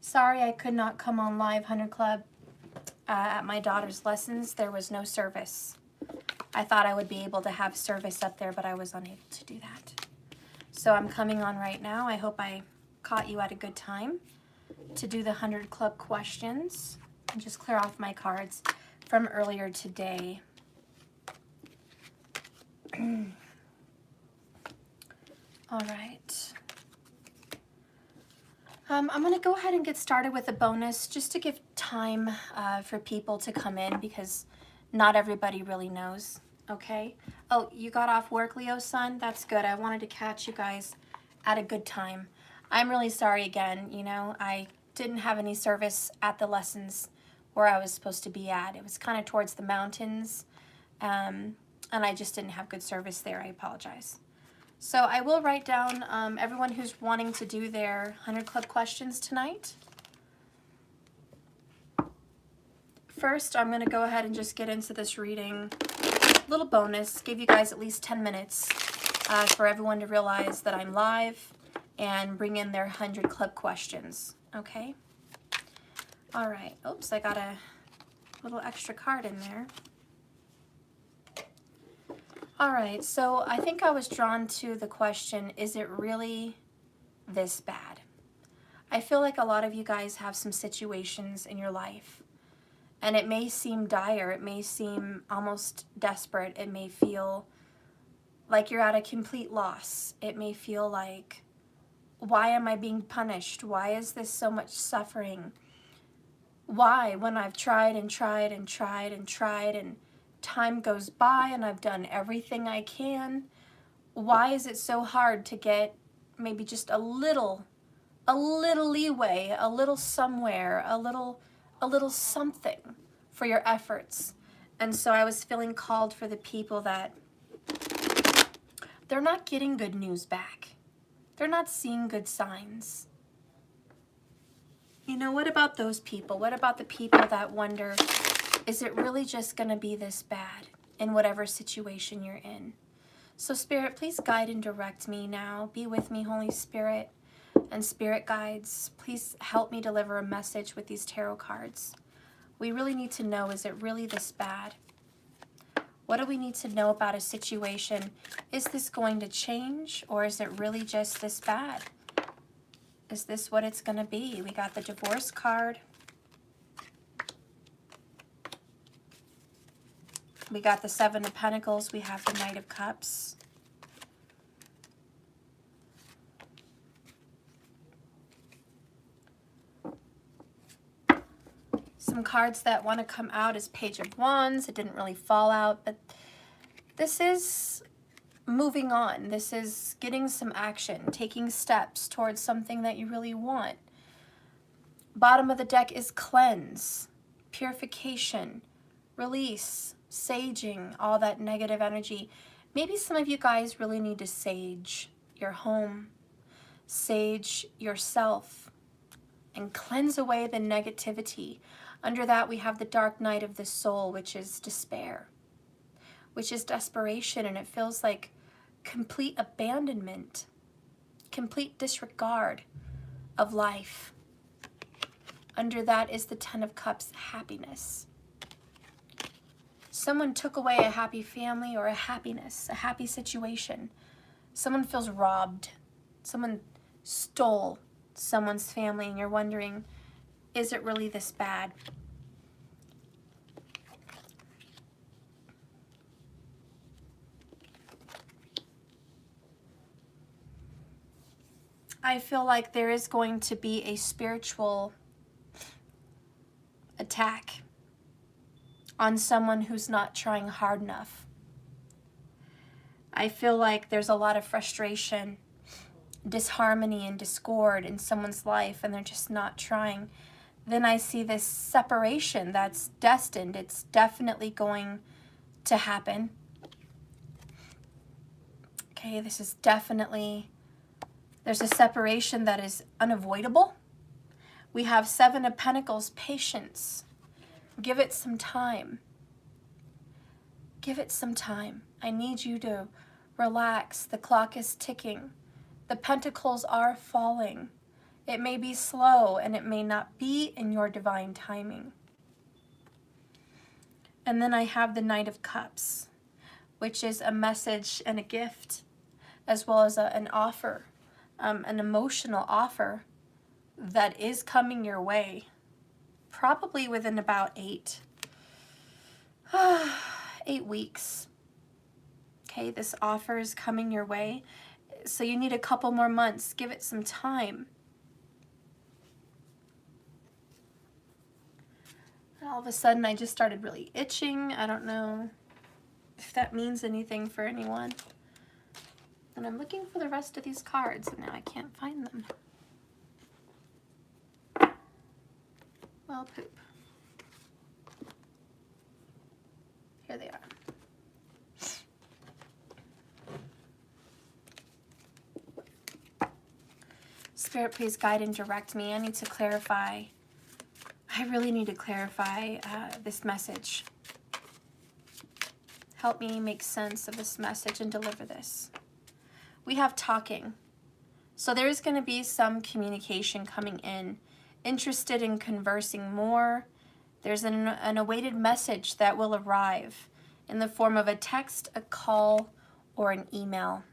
Sorry I could not come on live, 100 Club. At my daughter's lessons, there was no service. I thought I would be able to have service up there, but I was unable to do that. So I'm coming on right now. I hope I caught you at a good time to do the 100 Club questions and just clear off my cards from earlier today. All right. I'm going to go ahead and get started with a bonus just to give time for people to come in because not everybody really knows, okay? Oh, you got off work, Leo son? That's good. I wanted to catch you guys at a good time. I'm really sorry again, you know, I didn't have any service at the lessons where I was supposed to be at. It was kind of towards the mountains, and I just didn't have good service there. I apologize. So I will write down everyone who's wanting to do their 100 Club questions tonight. First, I'm going to go ahead and just get into this reading. Little bonus, give you guys at least 10 minutes for everyone to realize that I'm live and bring in their 100 Club questions, okay? All right. Oops, I got a little extra card in there. All right, so I think I was drawn to the question, is it really this bad? I feel like a lot of you guys have some situations in your life, and it may seem dire, it may seem almost desperate, it may feel like you're at a complete loss. It may feel like, why am I being punished? Why is this so much suffering? Why, when I've tried and tried and tried and tried and time goes by and I've done everything I can, why is it so hard to get maybe just a little leeway, a little somewhere, a little something for your efforts? And so I was feeling called for the people that they're not getting good news back. They're not seeing good signs. You know, what about those people? What about the people that wonder, is it really just going to be this bad in whatever situation you're in? So Spirit, please guide and direct me now. Be with me, Holy Spirit and Spirit guides. Please help me deliver a message with these tarot cards. We really need to know, is it really this bad? What do we need to know about a situation? Is this going to change, or is it really just this bad? Is this what it's going to be? We got the divorce card. We got the Seven of Pentacles. We have the Knight of Cups. Some cards that want to come out is Page of Wands. It didn't really fall out, but this is moving on. This is getting some action, taking steps towards something that you really want. Bottom of the deck is cleanse, purification, release, saging, all that negative energy. Maybe some of you guys really need to sage your home, sage yourself, and cleanse away the negativity. Under that, we have the dark night of the soul, which is despair, which is desperation, and it feels like complete abandonment, complete disregard of life. Under that is the Ten of Cups, happiness. Someone took away a happy family or a happiness, a happy situation. Someone feels robbed. Someone stole someone's family, and you're wondering, is it really this bad? I feel like there is going to be a spiritual attack on someone who's not trying hard enough. I feel like there's a lot of frustration, disharmony, and discord in someone's life, and they're just not trying. Then I see this separation that's destined. It's definitely going to happen. Okay, this is definitely, there's a separation that is unavoidable. We have Seven of Pentacles, patience. Give it some time. Give it some time. I need you to relax. The clock is ticking. The pentacles are falling. It may be slow and it may not be in your divine timing. And then I have the Knight of Cups, which is a message and a gift, as well as an offer, an emotional offer that is coming your way, probably within about 8 weeks. Okay, this offer is coming your way. So you need a couple more months. Give it some time. All of a sudden, I just started really itching. I don't know if that means anything for anyone. And I'm looking for the rest of these cards, and now I can't find them. Well, poop. Here they are. Spirit, please guide and direct me. I need to clarify. I really need to clarify this message. Help me make sense of this message and deliver this. We have talking. So there's going to be some communication coming in. Interested in conversing more. There's an awaited message that will arrive in the form of a text, a call, or an email.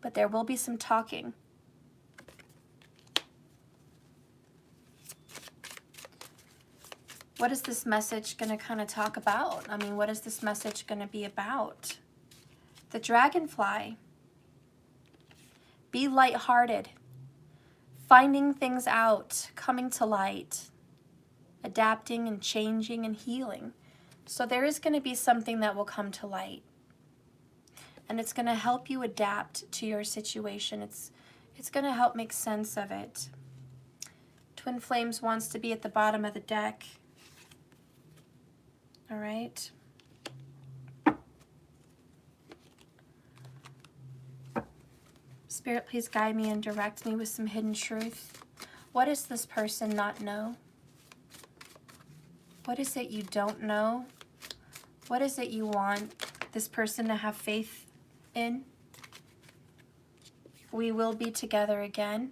But there will be some talking. What is this message going to kind of talk about? I mean, what is this message going to be about? The dragonfly. Be lighthearted. Finding things out, coming to light, adapting and changing and healing. So there is going to be something that will come to light. And it's going to help you adapt to your situation. It's going to help make sense of it. Twin Flames wants to be at the bottom of the deck. All right. Spirit, please guide me and direct me with some hidden truth. What does this person not know? What is it you don't know? What is it you want this person to have faith in? We will be together again.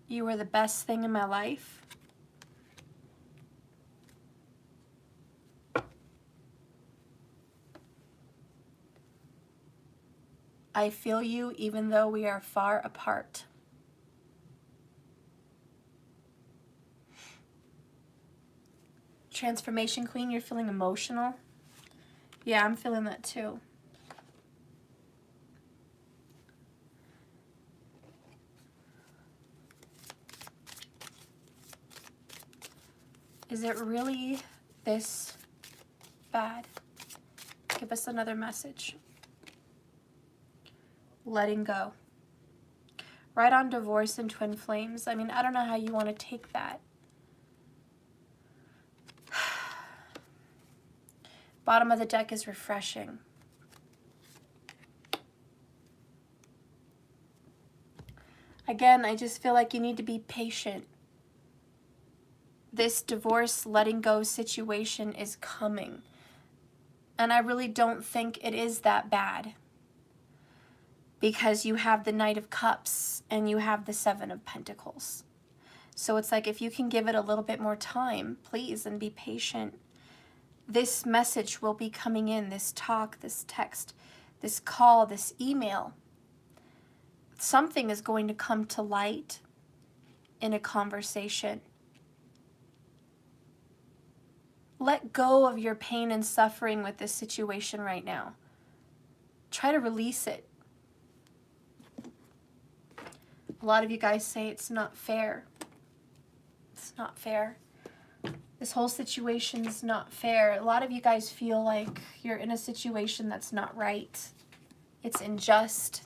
You were the best thing in my life. I feel you even though we are far apart. Transformation Queen, you're feeling emotional? Yeah, I'm feeling that too. Is it really this bad? Give us another message. Letting go. Right on divorce and twin flames. I mean, I don't know how you want to take that. Bottom of the deck is refreshing. Again, I just feel like you need to be patient. This divorce, letting go situation is coming. And I really don't think it is that bad. Because you have the Knight of Cups and you have the Seven of Pentacles. So it's like if you can give it a little bit more time, please, and be patient. This message will be coming in, this talk, this text, this call, this email. Something is going to come to light in a conversation. Let go of your pain and suffering with this situation right now. Try to release it. A lot of you guys say it's not fair. It's not fair. This whole situation is not fair. A lot of you guys feel like you're in a situation that's not right. It's unjust.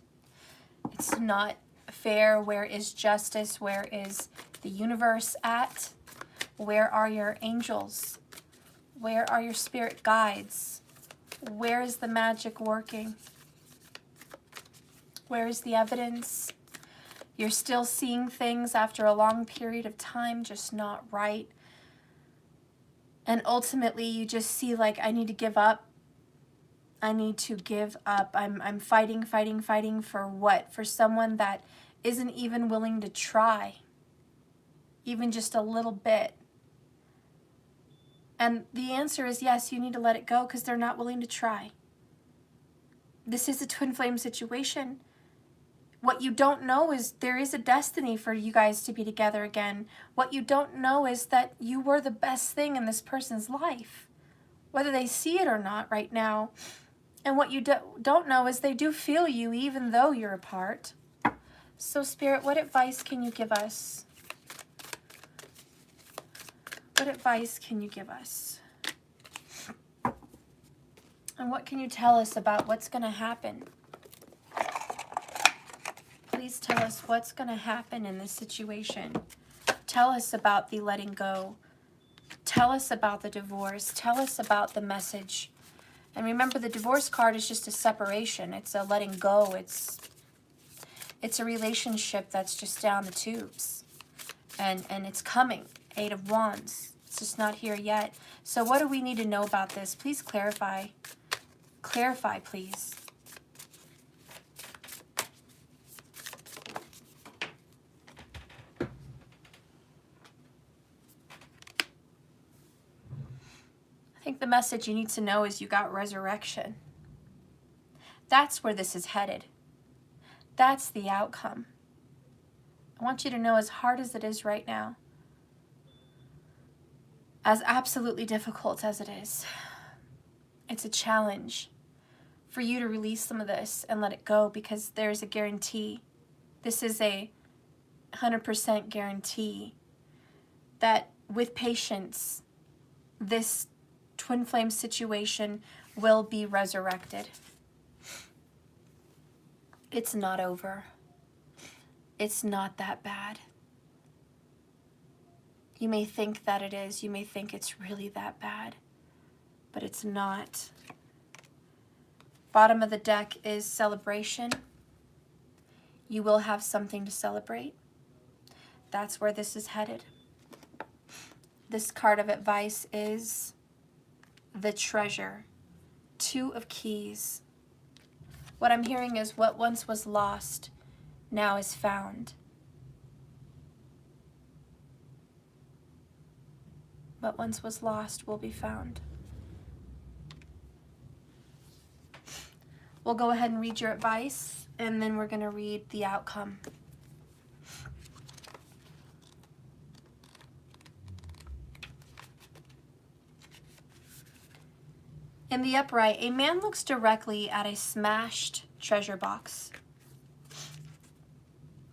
It's not fair. Where is justice? Where is the universe at? Where are your angels? Where are your spirit guides? Where is the magic working? Where is the evidence? You're still seeing things after a long period of time just not right. And ultimately you just see like, I need to give up. I need to give up. I'm fighting for what? For someone that isn't even willing to try, even just a little bit. And the answer is yes, you need to let it go because they're not willing to try. This is a twin flame situation. What you don't know is there is a destiny for you guys to be together again. What you don't know is that you were the best thing in this person's life, whether they see it or not right now. And what you don't know is they do feel you even though you're apart. So Spirit, what advice can you give us? What advice can you give us? And what can you tell us about what's going to happen? Please tell us what's going to happen in this situation. Tell us about the letting go. Tell us about the divorce. Tell us about the message. And remember, the divorce card is just a separation. It's a letting go. It's a relationship that's just down the tubes. And it's coming. 8 of Wands. It's just not here yet. So what do we need to know about this? Please clarify. Clarify, please. I think the message you need to know is you got resurrection. That's where this is headed. That's the outcome. I want you to know, as hard as it is right now, as absolutely difficult as it is, it's a challenge for you to release some of this and let it go, because there's a guarantee. This is a 100% guarantee that with patience, this twin flame situation will be resurrected. It's not over. It's not that bad. You may think that it is. You may think it's really that bad, but it's not. Bottom of the deck is celebration. You will have something to celebrate. That's where this is headed. This card of advice is the treasure. 2 of keys. What I'm hearing is what once was lost now is found. What once was lost will be found. We'll go ahead and read your advice, and then we're going to read the outcome. In the upright, a man looks directly at a smashed treasure box.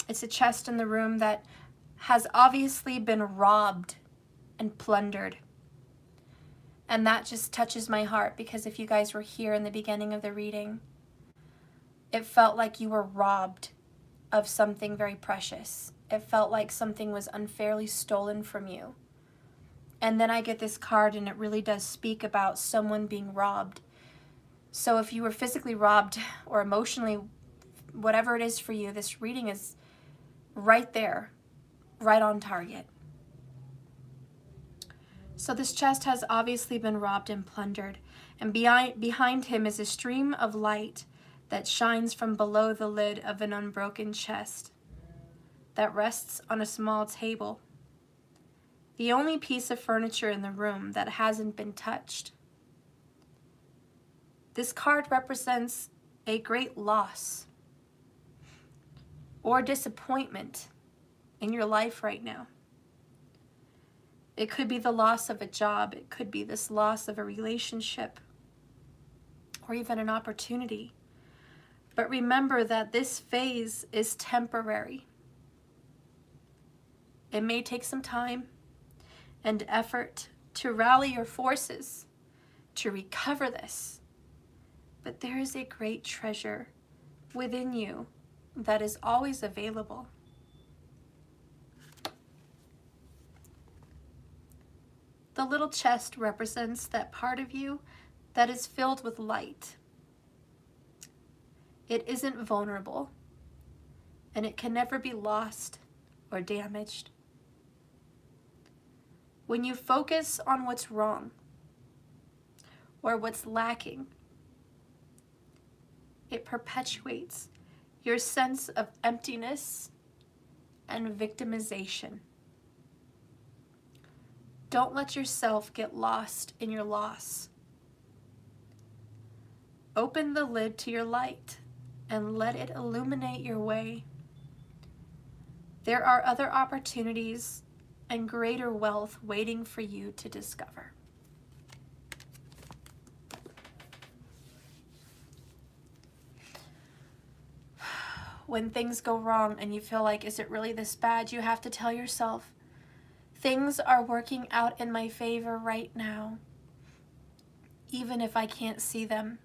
It's a chest in the room that has obviously been robbed and plundered. And that just touches my heart, because if you guys were here in the beginning of the reading, it felt like you were robbed of something very precious. It felt like something was unfairly stolen from you. And then I get this card, and it really does speak about someone being robbed. So if you were physically robbed or emotionally, whatever it is for you, this reading is right there, right on target. So this chest has obviously been robbed and plundered. And behind him is a stream of light that shines from below the lid of an unbroken chest that rests on a small table. The only piece of furniture in the room that hasn't been touched. This card represents a great loss or disappointment in your life right now. It could be the loss of a job. It could be this loss of a relationship or even an opportunity. But remember that this phase is temporary. It may take some time and effort to rally your forces to recover this. But there is a great treasure within you that is always available. The little chest represents that part of you that is filled with light. It isn't vulnerable, and it can never be lost or damaged. When you focus on what's wrong or what's lacking, it perpetuates your sense of emptiness and victimization. Don't let yourself get lost in your loss. Open the lid to your light and let it illuminate your way. There are other opportunities and greater wealth waiting for you to discover. When things go wrong and you feel like, is it really this bad? You have to tell yourself, things are working out in my favor right now, even if I can't see them.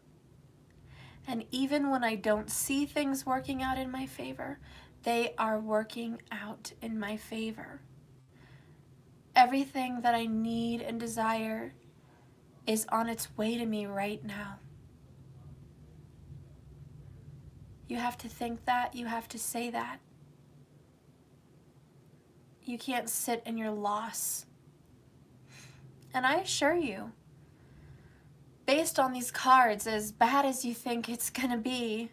And even when I don't see things working out in my favor, they are working out in my favor. Everything that I need and desire is on its way to me right now. You have to think that, you have to say that. You can't sit in your loss. And I assure you, based on these cards, as bad as you think it's going to be,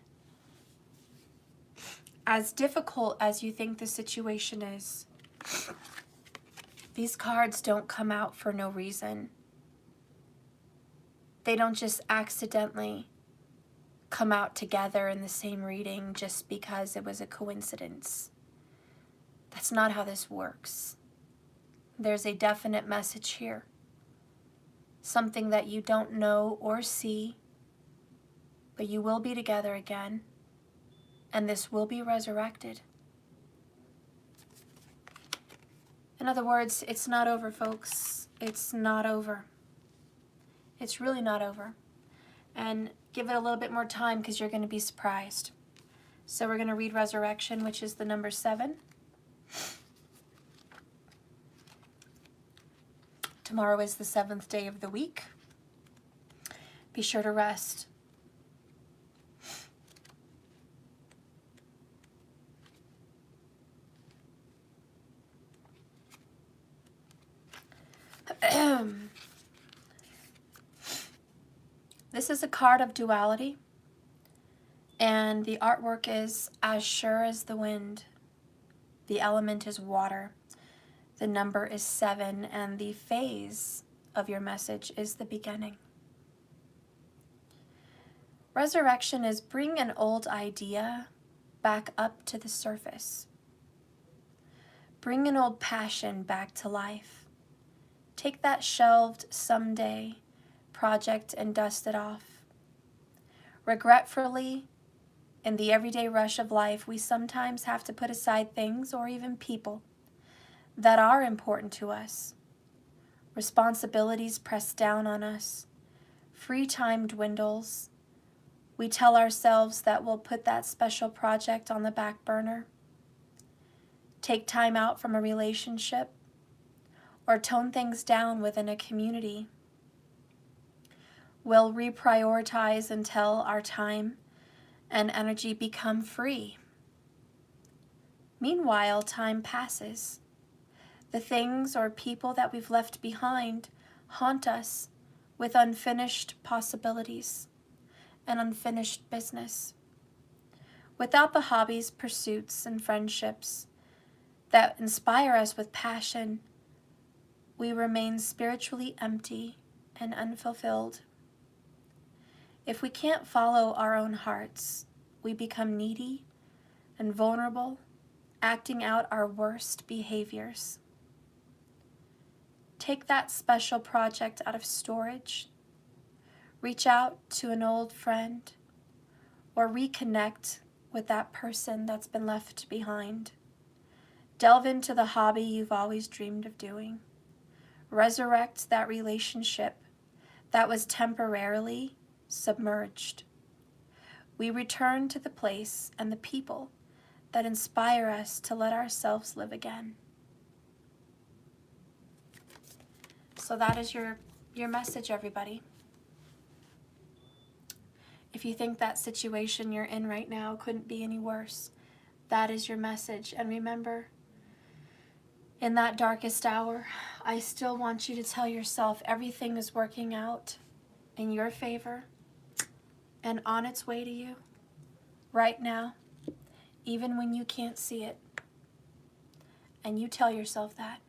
as difficult as you think the situation is, these cards don't come out for no reason. They don't just accidentally come out together in the same reading just because it was a coincidence. That's not how this works. There's a definite message here. Something that you don't know or see, but you will be together again, and this will be resurrected. In other words, it's not over, folks. It's not over. It's really not over. And give it a little bit more time because you're going to be surprised. So we're going to read Resurrection, which is the number 7. Tomorrow is the 7th day of the week. Be sure to rest. This is a card of duality, and the artwork is as sure as the wind. The element is water. The number is 7, and the phase of your message is the beginning. Resurrection is bring an old idea back up to the surface. Bring an old passion back to life. Take that shelved someday project and dust it off. Regretfully, in the everyday rush of life, we sometimes have to put aside things or even people that are important to us. Responsibilities press down on us. Free time dwindles. We tell ourselves that we'll put that special project on the back burner. Take time out from a relationship or tone things down within a community. We'll reprioritize until our time and energy become free. Meanwhile, time passes. The things or people that we've left behind haunt us with unfinished possibilities and unfinished business. Without the hobbies, pursuits, and friendships that inspire us with passion, we remain spiritually empty and unfulfilled. If we can't follow our own hearts, we become needy and vulnerable, acting out our worst behaviors. Take that special project out of storage. Reach out to an old friend or reconnect with that person that's been left behind. Delve into the hobby you've always dreamed of doing. Resurrect that relationship that was temporarily submerged. We return to the place and the people that inspire us to let ourselves live again. So that is your message, everybody. If you think that situation you're in right now couldn't be any worse, that is your message. And remember, In that darkest hour, I still want you to tell yourself everything is working out in your favor and on its way to you right now, even when you can't see it. And you tell yourself that.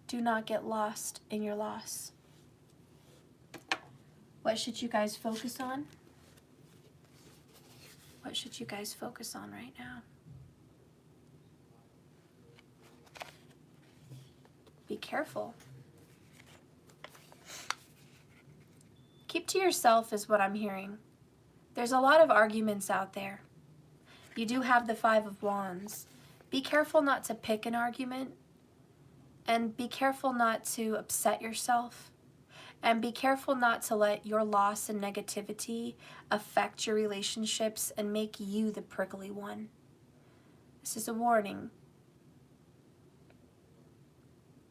Do not get lost in your loss. What should you guys focus on? What should you guys focus on right now? Be careful. Keep to yourself is what I'm hearing. There's a lot of arguments out there. You do have the Five of Wands. Be careful not to pick an argument, and be careful not to upset yourself, and be careful not to let your loss and negativity affect your relationships and make you the prickly one. This is a warning.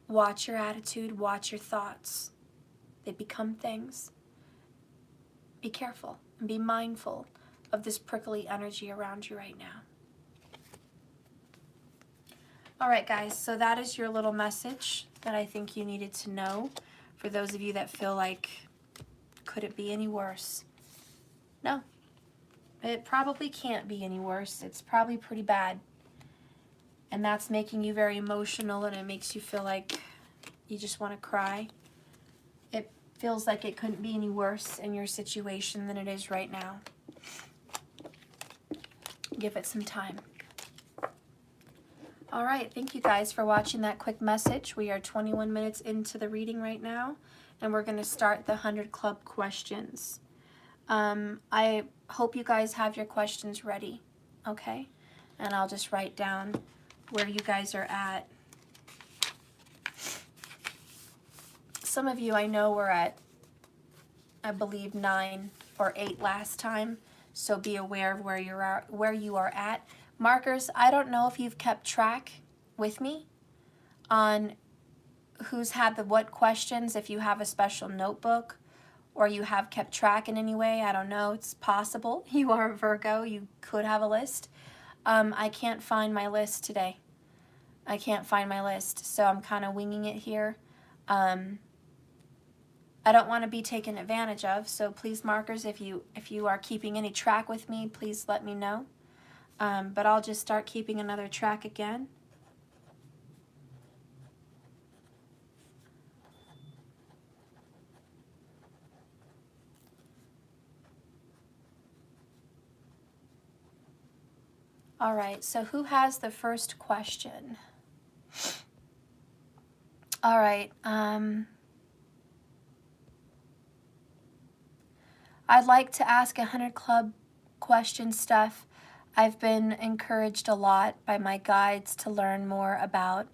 Watch your attitude, watch your thoughts. They become things. Be careful and be mindful of this prickly energy around you right now. All right, guys, so that is your little message that I think you needed to know. For those of you that feel like, could it be any worse? No, it probably can't be any worse. It's probably pretty bad. And that's making you very emotional, and it makes you feel like you just want to cry. It feels like it couldn't be any worse in your situation than it is right now. Give it some time. All right, thank you guys for watching that quick message. We are 21 minutes into the reading right now, and we're going to start the 100 Club questions. I hope you guys have your questions ready, okay? And I'll just write down where you guys are at. Some of you I know were at, I believe, 9 or 8 last time, so be aware of where you are at. Markers, I don't know if you've kept track with me on who's had the what questions, if you have a special notebook or you have kept track in any way. I don't know. It's possible. You are a Virgo. You could have a list. I can't find my list today. I can't find my list, so I'm kind of winging it here. I don't want to be taken advantage of, so please, markers, if you are keeping any track with me, please let me know. But I'll just start keeping another track again. All right, so who has the first question? All right, I'd like to ask 100 Club question stuff. I've been encouraged a lot by my guides to learn more about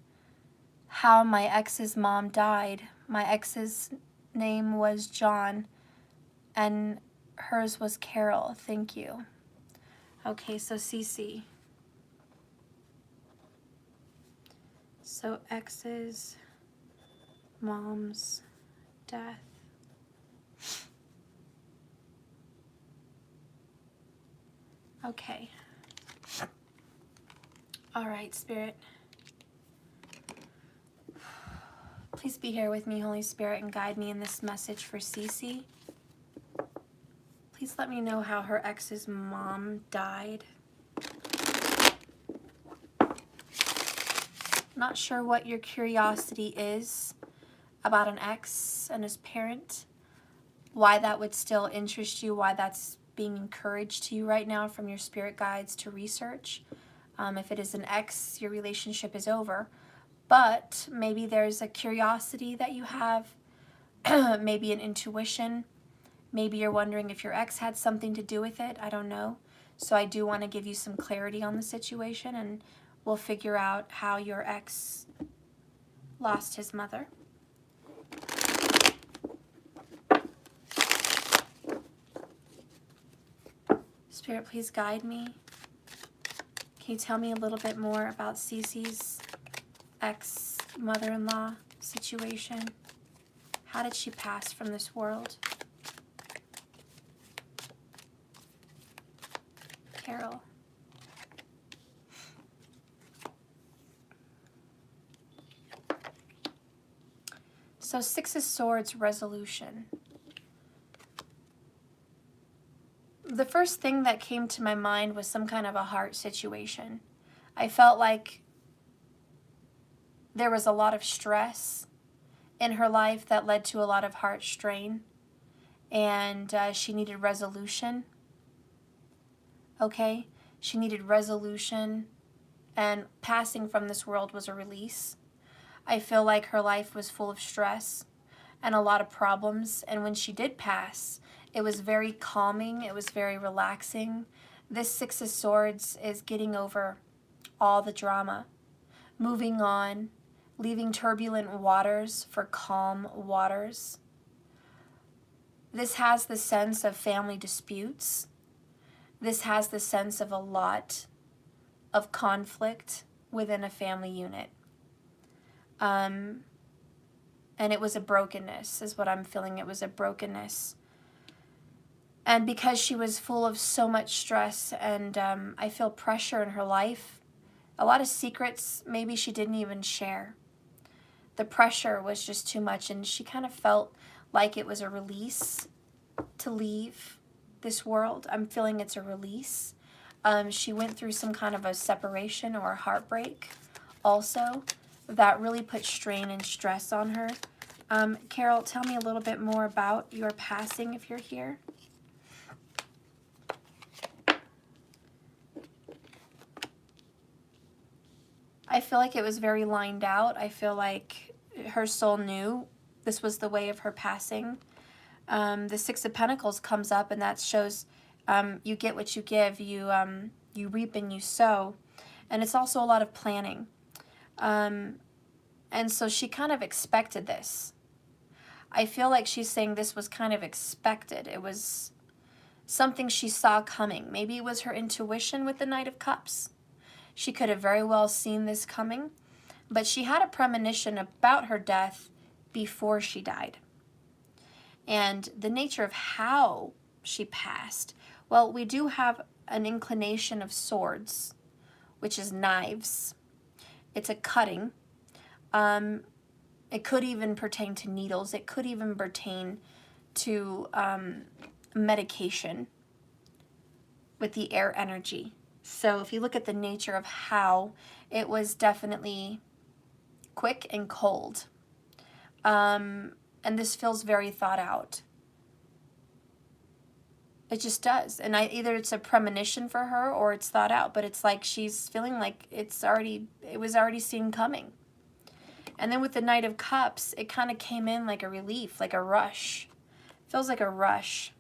how my ex's mom died. My ex's name was John, and hers was Carol. Thank you. Okay, so Cece. So ex's mom's death. Okay. All right, Spirit. Please be here with me, Holy Spirit, and guide me in this message for Cece. Please let me know how her ex's mom died. Not sure what your curiosity is about an ex and his parent, why that would still interest you, why that's being encouraged to you right now from your spirit guides to research. If it is an ex, your relationship is over, but maybe there's a curiosity that you have, maybe an intuition. Maybe you're wondering if your ex had something to do with it. I don't know. So I do want to give you some clarity on the situation, and we'll figure out how your ex lost his mother. Spirit, please guide me. Can you tell me a little bit more about Cece's ex-mother-in-law situation? How did she pass from this world? Carol. So Six of Swords, resolution. The first thing that came to my mind was some kind of a heart situation. I felt like there was a lot of stress in her life that led to a lot of heart strain, and she needed resolution. Okay? She needed resolution, and passing from this world was a release. I feel like her life was full of stress and a lot of problems, and when she did pass, it was very calming, it was very relaxing. This Six of Swords is getting over all the drama, moving on, leaving turbulent waters for calm waters. This has the sense of family disputes. This has the sense of a lot of conflict within a family unit. And it was a brokenness, is what I'm feeling. It was a brokenness. And because she was full of so much stress, and I feel pressure in her life, a lot of secrets maybe she didn't even share. The pressure was just too much, and she kind of felt like it was a release to leave this world. I'm feeling it's a release. She went through some kind of a separation or a heartbreak also that really put strain and stress on her. Carol, tell me a little bit more about your passing if you're here. I feel like it was very lined out. I feel like her soul knew this was the way of her passing. The Six of Pentacles comes up, and that shows you get what you give. You reap and you sow. And it's also a lot of planning. And so she kind of expected this. I feel like she's saying this was kind of expected. It was something she saw coming. Maybe it was her intuition with the Knight of Cups. She could have very well seen this coming, but she had a premonition about her death before she died. And the nature of how she passed, well, we do have an inclination of swords, which is knives. It's a cutting. It could even pertain to needles. It could even pertain to medication with the air energy. So if you look at the nature of how, it was definitely quick and cold. And this feels very thought out. It just does. And either it's a premonition for her or it's thought out, but it's like she's feeling like it was already seen coming. And then with the Knight of Cups, it kind of came in like a relief, like a rush. Feels like a rush.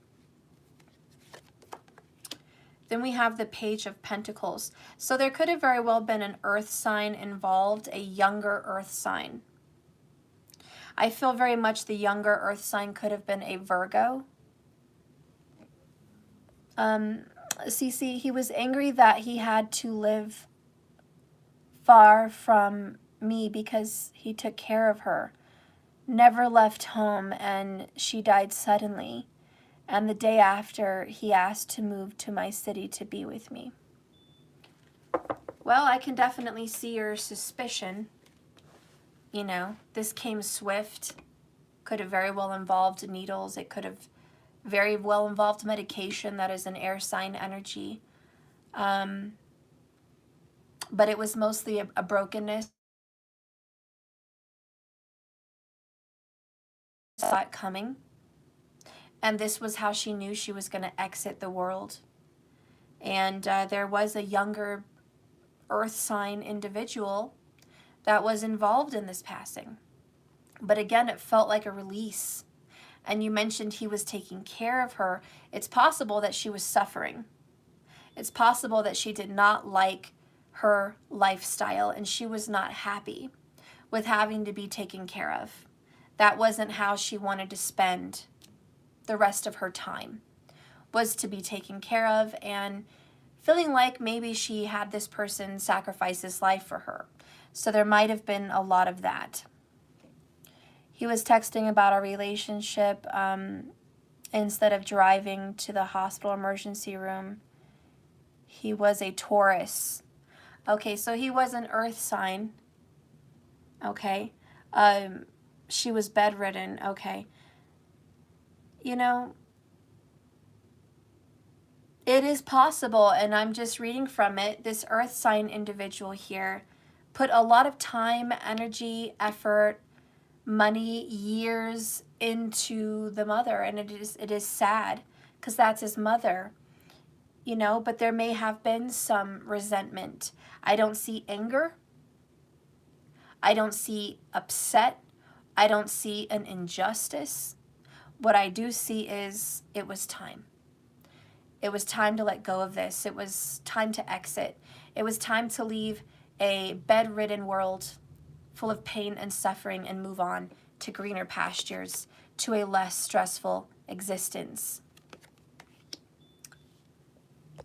Then we have the Page of Pentacles. So there could have very well been an earth sign involved, a younger earth sign. I feel very much the younger earth sign could have been a Virgo. Cece, he was angry that he had to live far from me because he took care of her. Never left home, and she died suddenly. And the day after, he asked to move to my city to be with me. Well, I can definitely see your suspicion. You know, this came swift. Could have very well involved needles. It could have very well involved medication. That is an air sign energy. But it was mostly a brokenness. Saw it coming. And this was how she knew she was going to exit the world. And there was a younger earth sign individual that was involved in this passing. But again, it felt like a release. And you mentioned he was taking care of her. It's possible that she was suffering. It's possible that she did not like her lifestyle and she was not happy with having to be taken care of. That wasn't how she wanted to spend the rest of her time, was to be taken care of, and feeling like maybe she had this person sacrifice his life for her. So there might have been a lot of that. He was texting about our relationship instead of driving to the hospital emergency room. He was a Taurus. Okay, so he was an earth sign. Okay. she was bedridden. Okay. You know, it is possible, and I'm just reading from it, this earth sign individual here put a lot of time, energy, effort, money, years into the mother, and it is sad because that's his mother, you know, but there may have been some resentment. I don't see anger. I don't see upset. I don't see an injustice. What I do see is it was time. It was time to let go of this. It was time to exit. It was time to leave a bedridden world full of pain and suffering and move on to greener pastures, to a less stressful existence.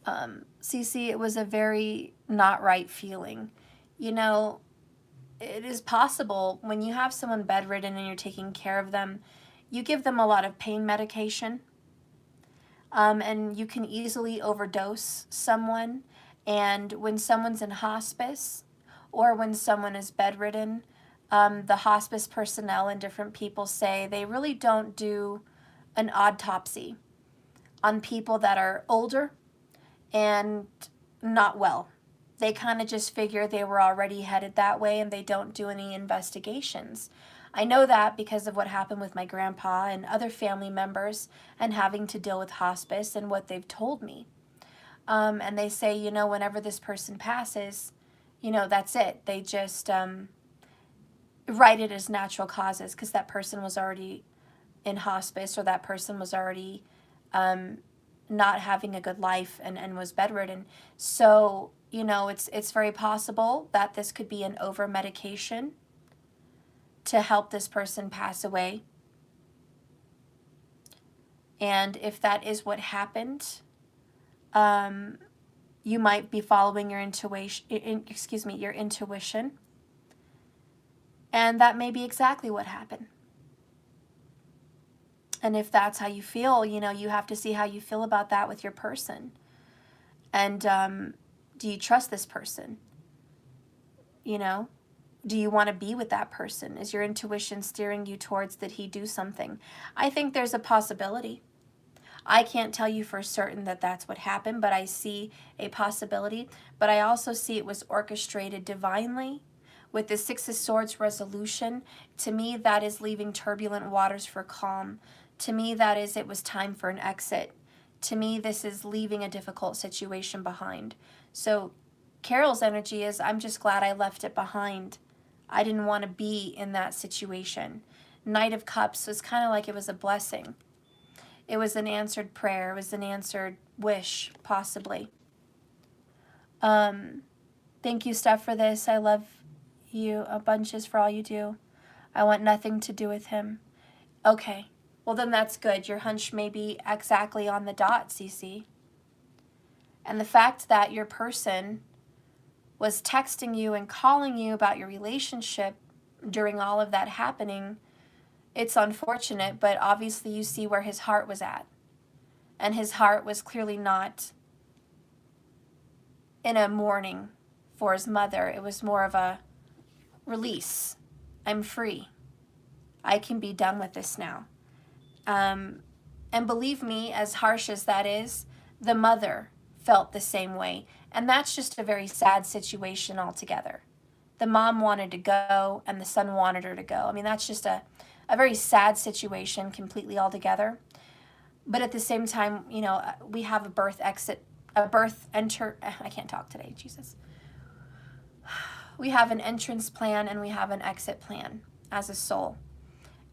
Cece, it was a very not right feeling. You know, it is possible when you have someone bedridden and you're taking care of them, you give them a lot of pain medication. And you can easily overdose someone. And when someone's in hospice or when someone is bedridden, the hospice personnel and different people say they really don't do an autopsy on people that are older and not well. They kind of just figure they were already headed that way and they don't do any investigations. I know that because of what happened with my grandpa and other family members and having to deal with hospice and what they've told me. And they say, you know, whenever this person passes, you know, that's it. They just write it as natural causes because that person was already in hospice or that person was already not having a good life and was bedridden. So, you know, it's very possible that this could be an over-medication to help this person pass away. And if that is what happened, you might be following your intuition. And that may be exactly what happened. And if that's how you feel, you know, you have to see how you feel about that with your person. And do you trust this person? You know? Do you want to be with that person? Is your intuition steering you towards that he do something? I think there's a possibility. I can't tell you for certain that that's what happened, but I see a possibility. But I also see it was orchestrated divinely with the Six of Swords resolution. To me, that is leaving turbulent waters for calm. To me, that is it was time for an exit. To me, this is leaving a difficult situation behind. So Carol's energy is, I'm just glad I left it behind. I didn't want to be in that situation. Knight of Cups was kind of like it was a blessing. It was an answered prayer. It was an answered wish, possibly. Thank you, Steph, for this. I love you a bunches for all you do. I want nothing to do with him. Okay. Well, then that's good. Your hunch may be exactly on the dot, Cece. And the fact that your person was texting you and calling you about your relationship during all of that happening, it's unfortunate, but obviously you see where his heart was at. And his heart was clearly not in a mourning for his mother. It was more of a release. I'm free. I can be done with this now. And believe me, as harsh as that is, the mother felt the same way. And that's just a very sad situation altogether. The mom wanted to go and the son wanted her to go. I mean, that's just a very sad situation completely altogether. But at the same time, you know, we have I can't talk today, Jesus. We have an entrance plan and we have an exit plan as a soul.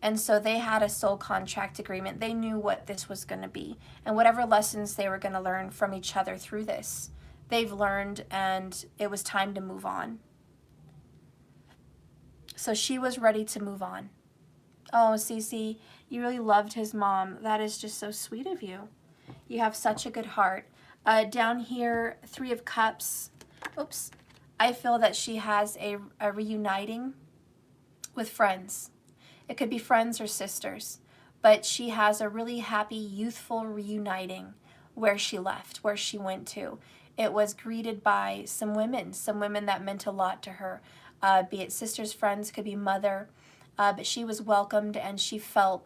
And so they had a soul contract agreement. They knew what this was going to be and whatever lessons they were going to learn from each other through this. They've learned, and it was time to move on. So she was ready to move on. Oh, Cece, you really loved his mom. That is just so sweet of you. You have such a good heart. Down here, 3 of Cups. Oops. I feel that she has a reuniting with friends. It could be friends or sisters. But she has a really happy, youthful reuniting where she left, where she went to. It was greeted by some women that meant a lot to her, be it sisters, friends, could be mother. but she was welcomed, and she felt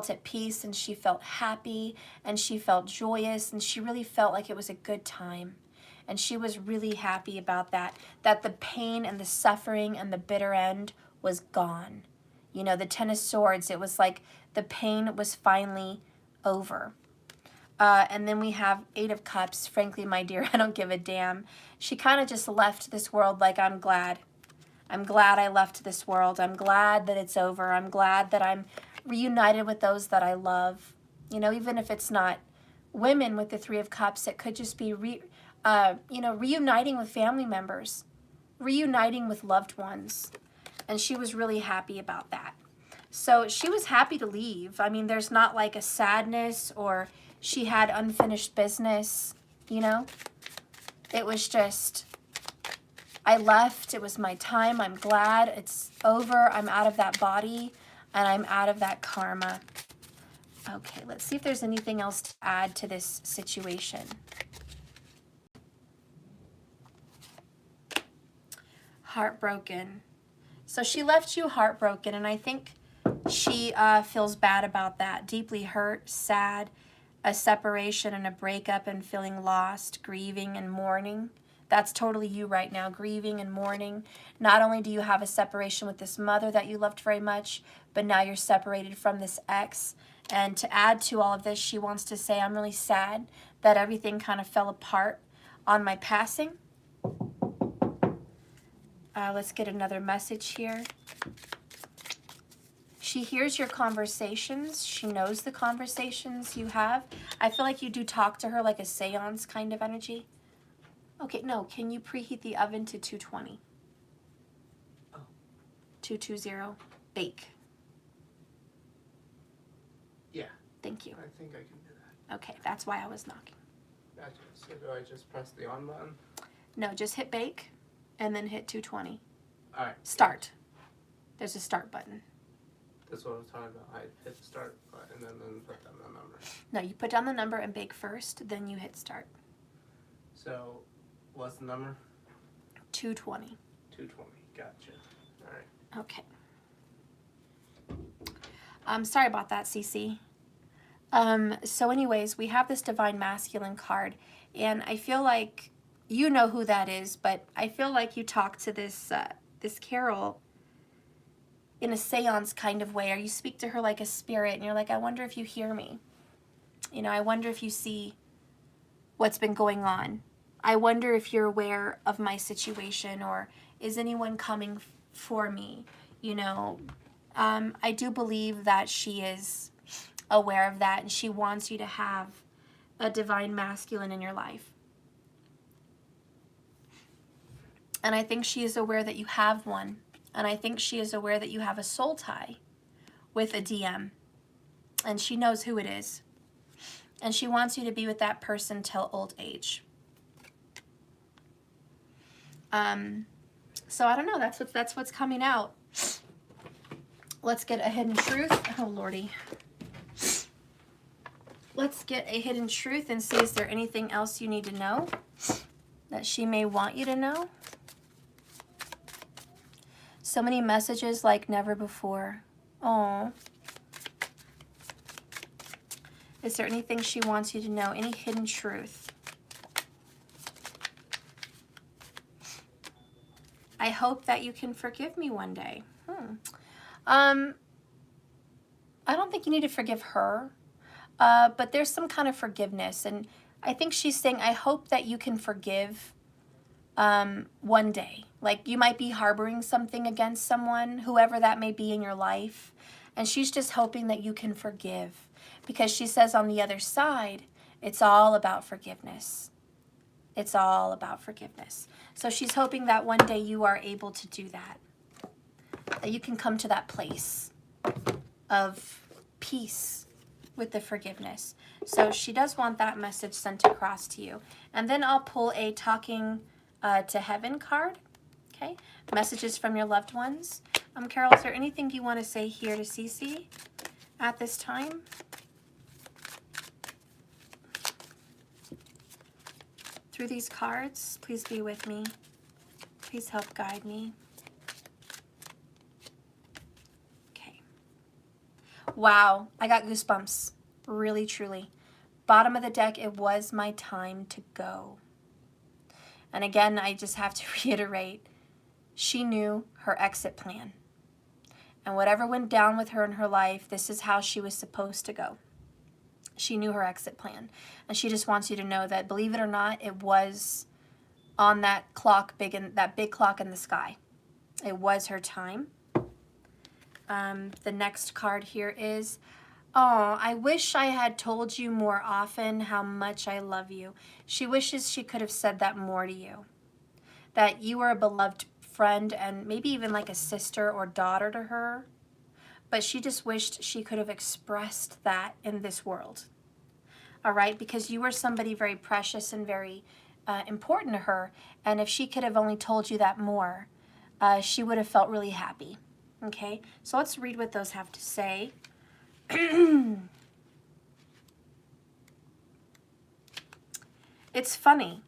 at peace, and she felt happy, and she felt joyous, and she really felt like it was a good time. And she was really happy about that the pain and the suffering and the bitter end was gone. You know, the Ten of Swords, it was like the pain was finally over. And then we have Eight of Cups. Frankly, my dear, I don't give a damn. She kind of just left this world like, I'm glad. I'm glad I left this world. I'm glad that it's over. I'm glad that I'm reunited with those that I love. You know, even if it's not women with the Three of Cups, it could just be, reuniting with family members, reuniting with loved ones. And she was really happy about that. So she was happy to leave. I mean, there's not like a sadness or she had unfinished business, you know? It was just, I left. It was my time. I'm glad it's over. I'm out of that body and I'm out of that karma. Okay, let's see if there's anything else to add to this situation. Heartbroken. So she left you heartbroken, and I think she feels bad about that. Deeply hurt, sad, a separation and a breakup and feeling lost, grieving and mourning. That's totally you right now, grieving and mourning. Not only do you have a separation with this mother that you loved very much, but now you're separated from this ex. And to add to all of this, she wants to say, I'm really sad that everything kind of fell apart on my passing. Let's get another message here. She hears your conversations. She knows the conversations you have. I feel like you do talk to her like a seance kind of energy. Okay, no, can you preheat the oven to 220? Oh. 220. Bake. Yeah. Thank you. I think I can do that. Okay, that's why I was knocking. Gotcha. So do I just press the on button? No, just hit bake and then hit 220. All right. Start. There's a start button. That's what I was talking about. I hit the start button and then put down the number. No, you put down the number and bake first, then you hit start. So, what's the number? 220. 220. Gotcha. All right. Okay. Sorry about that, Cece. So anyways, we have this Divine Masculine card, and I feel like you know who that is, but I feel like you talk to this this Carol in a seance kind of way, or you speak to her like a spirit, and you're like, I wonder if you hear me. You know, I wonder if you see what's been going on. I wonder if you're aware of my situation, or is anyone coming for me? You know, I do believe that she is aware of that, and she wants you to have a Divine Masculine in your life. And I think she is aware that you have one. And I think she is aware that you have a soul tie with a DM. And she knows who it is. And she wants you to be with that person till old age. So I don't know. That's what's coming out. Let's get a hidden truth. Oh, Lordy. Let's get a hidden truth and see, is there anything else you need to know that she may want you to know? So many messages like never before. Oh. Is there anything she wants you to know? Any hidden truth? I hope that you can forgive me one day. I don't think you need to forgive her, but there's some kind of forgiveness. And I think she's saying, I hope that you can forgive one day. Like you might be harboring something against someone, whoever that may be in your life. And she's just hoping that you can forgive. Because she says on the other side, it's all about forgiveness. It's all about forgiveness. So she's hoping that one day you are able to do that. That you can come to that place of peace with the forgiveness. So she does want that message sent across to you. And then I'll pull a Talking to Heaven card. Okay, messages from your loved ones. Carol, is there anything you want to say here to Cece at this time? Through these cards, please be with me. Please help guide me. Wow, I got goosebumps. Really, truly. Bottom of the deck, it was my time to go. And again, I just have to reiterate, she knew her exit plan. And whatever went down with her in her life, this is how she was supposed to go. She knew her exit plan. And she just wants you to know that, believe it or not, it was on that clock, that big clock in the sky. It was her time. The next card here is, oh, I wish I had told you more often how much I love you. She wishes she could have said that more to you. That you were a beloved friend and maybe even like a sister or daughter to her. But she just wished she could have expressed that in this world. All right? Because you were somebody very precious and very important to her. And if she could have only told you that more, she would have felt really happy. Okay? So let's read what those have to say. It's funny.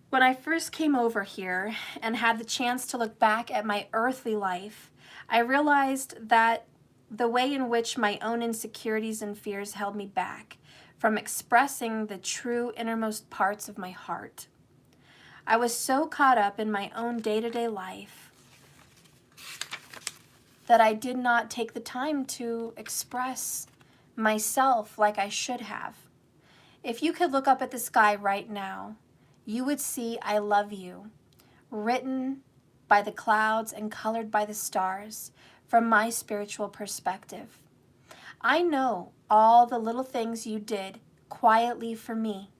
When I first came over here and had the chance to look back at my earthly life, I realized that the way in which my own insecurities and fears held me back from expressing the true innermost parts of my heart. I was so caught up in my own day-to-day life that I did not take the time to express myself like I should have. If you could look up at the sky right now, you would see I love you, written by the clouds and colored by the stars from my spiritual perspective. I know all the little things you did quietly for me,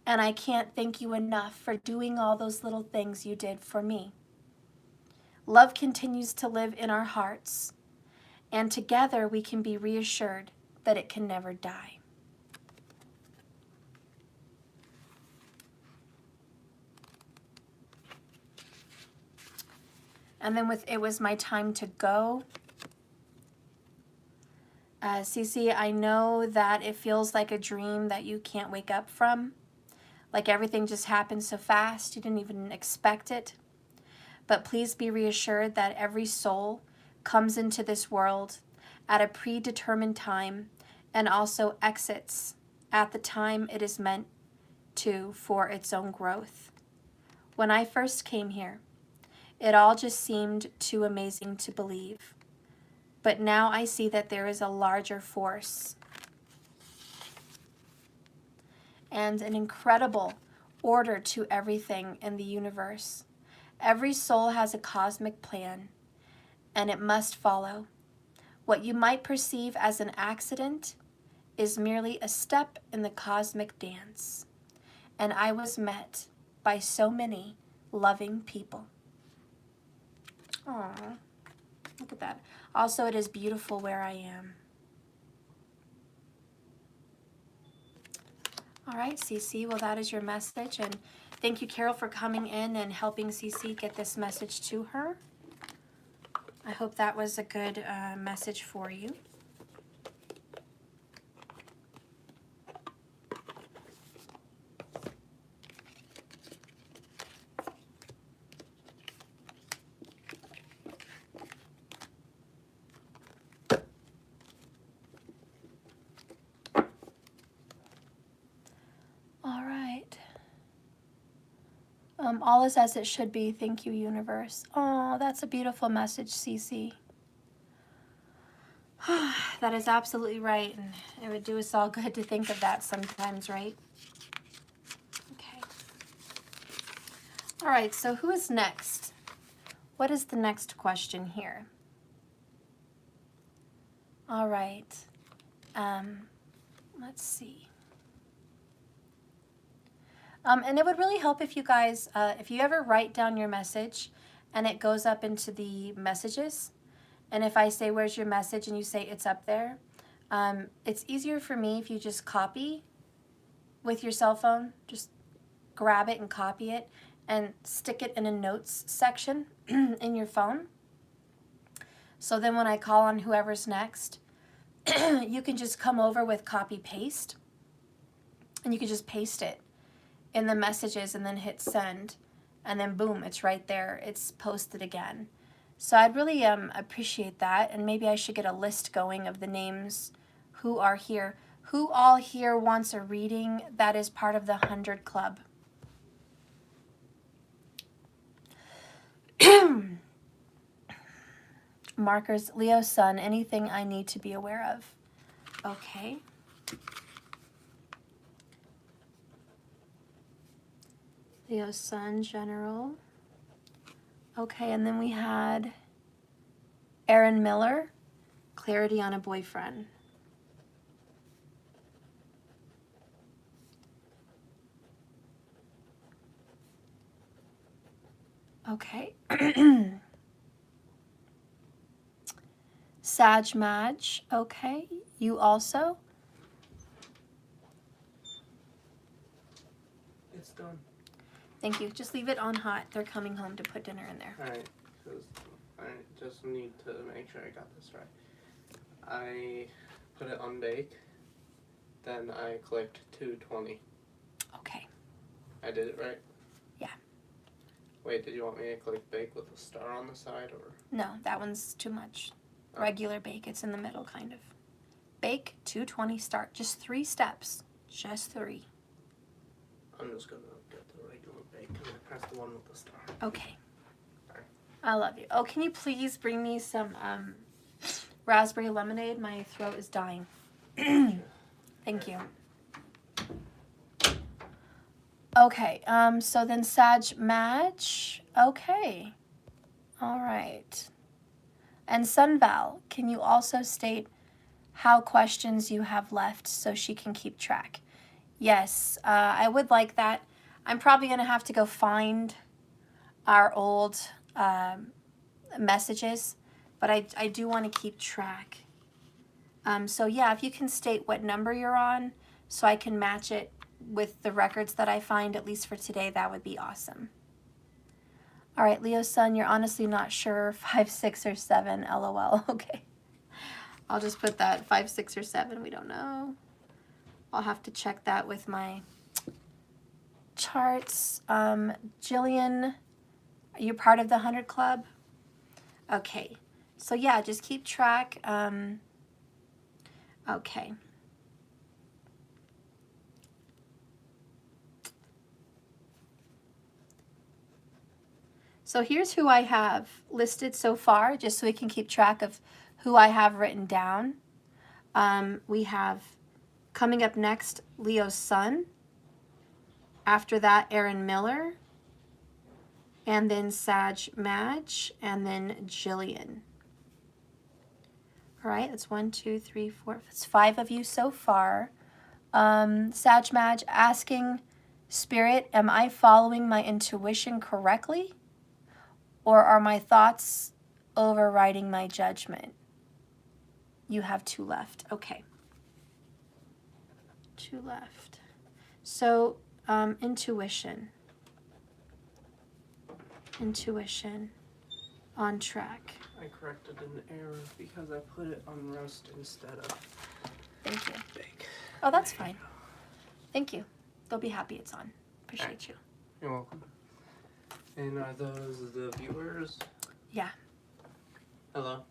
and I can't thank you enough for doing all those little things you did for me. Love continues to live in our hearts, and together we can be reassured that it can never die. And then with It Was My Time to Go. Cece, I know that it feels like a dream that you can't wake up from. Like everything just happened so fast, you didn't even expect it. But please be reassured that every soul comes into this world at a predetermined time and also exits at the time it is meant to for its own growth. When I first came here, it all just seemed too amazing to believe. But now I see that there is a larger force and an incredible order to everything in the universe. Every soul has a cosmic plan, and it must follow. What you might perceive as an accident is merely a step in the cosmic dance. And I was met by so many loving people. Aww, look at that. Also, it is beautiful where I am. All right, Cece, well, that is your message. And thank you, Carol, for coming in and helping Cece get this message to her. I hope that was a good message for you. All is as it should be. Thank you, universe. Oh, that's a beautiful message, Cece. That is absolutely right. And it would do us all good to think of that sometimes, right? Okay. All right, so who is next? What is the next question here? All right. Let's see. And it would really help if you guys, if you ever write down your message and it goes up into the messages, and if I say, where's your message, and you say it's up there, it's easier for me if you just copy with your cell phone. Just grab it and copy it and stick it in a notes section in your phone. So then when I call on whoever's next, you can just come over with copy paste, and you can just paste it in the messages and then hit send, and then boom, it's right there. It's posted again. So I'd really appreciate that, and maybe I should get a list going of the names who are here. Who all here wants a reading that is part of the 100 Club? Markers, Leo Sun, anything I need to be aware of? Okay. Leo Sun, General. Okay, and then we had Aaron Miller, clarity on a boyfriend. Okay. Sag Madge, okay. You also? It's done. Thank you. Just leave it on hot. They're coming home to put dinner in there. Alright, because I just need to make sure I got this right. I put it on bake, then I clicked 220. Okay. I did it right? Yeah. Wait, did you want me to click bake with a star on the side, or? No, that one's too much. Oh. Regular bake. It's in the middle, kind of. Bake, 220, start. Just 3 steps. Just 3. I'm just gonna get the regular bake and then press the one with the star. Okay. Sorry. I love you. Oh, can you please bring me some raspberry lemonade? My throat is dying. Thank you. Okay, so then Sag Madge. Okay. All right. And Sunval, can you also state how questions you have left so she can keep track? Yes, I would like that. I'm probably going to have to go find our old messages, but I do want to keep track. So yeah, if you can state what number you're on so I can match it with the records that I find, at least for today, that would be awesome. All right, Leo Sun, you're honestly not sure, 5, 6, or 7, LOL. Okay. I'll just put that 5, 6, or 7. We don't know. I'll have to check that with my charts. Jillian, are you part of the 100 Club? Okay. So yeah, just keep track. Okay. So here's who I have listed so far, just so we can keep track of who I have written down. We have, coming up next, Leo Sun. After that, Aaron Miller. And then Sag Madge. And then Jillian. All right, that's 1, 2, 3, 4. That's 5 of you so far. Sag Madge asking, Spirit, am I following my intuition correctly? Or are my thoughts overriding my judgment? You have 2 left. Okay. 2 left. So, intuition. Intuition. On track. I corrected an error because I put it on roast instead of Thank you. bake. Oh, that's fine. Thank you. They'll be happy it's on. Appreciate you. You're welcome. And are those the viewers? Yeah. Hello.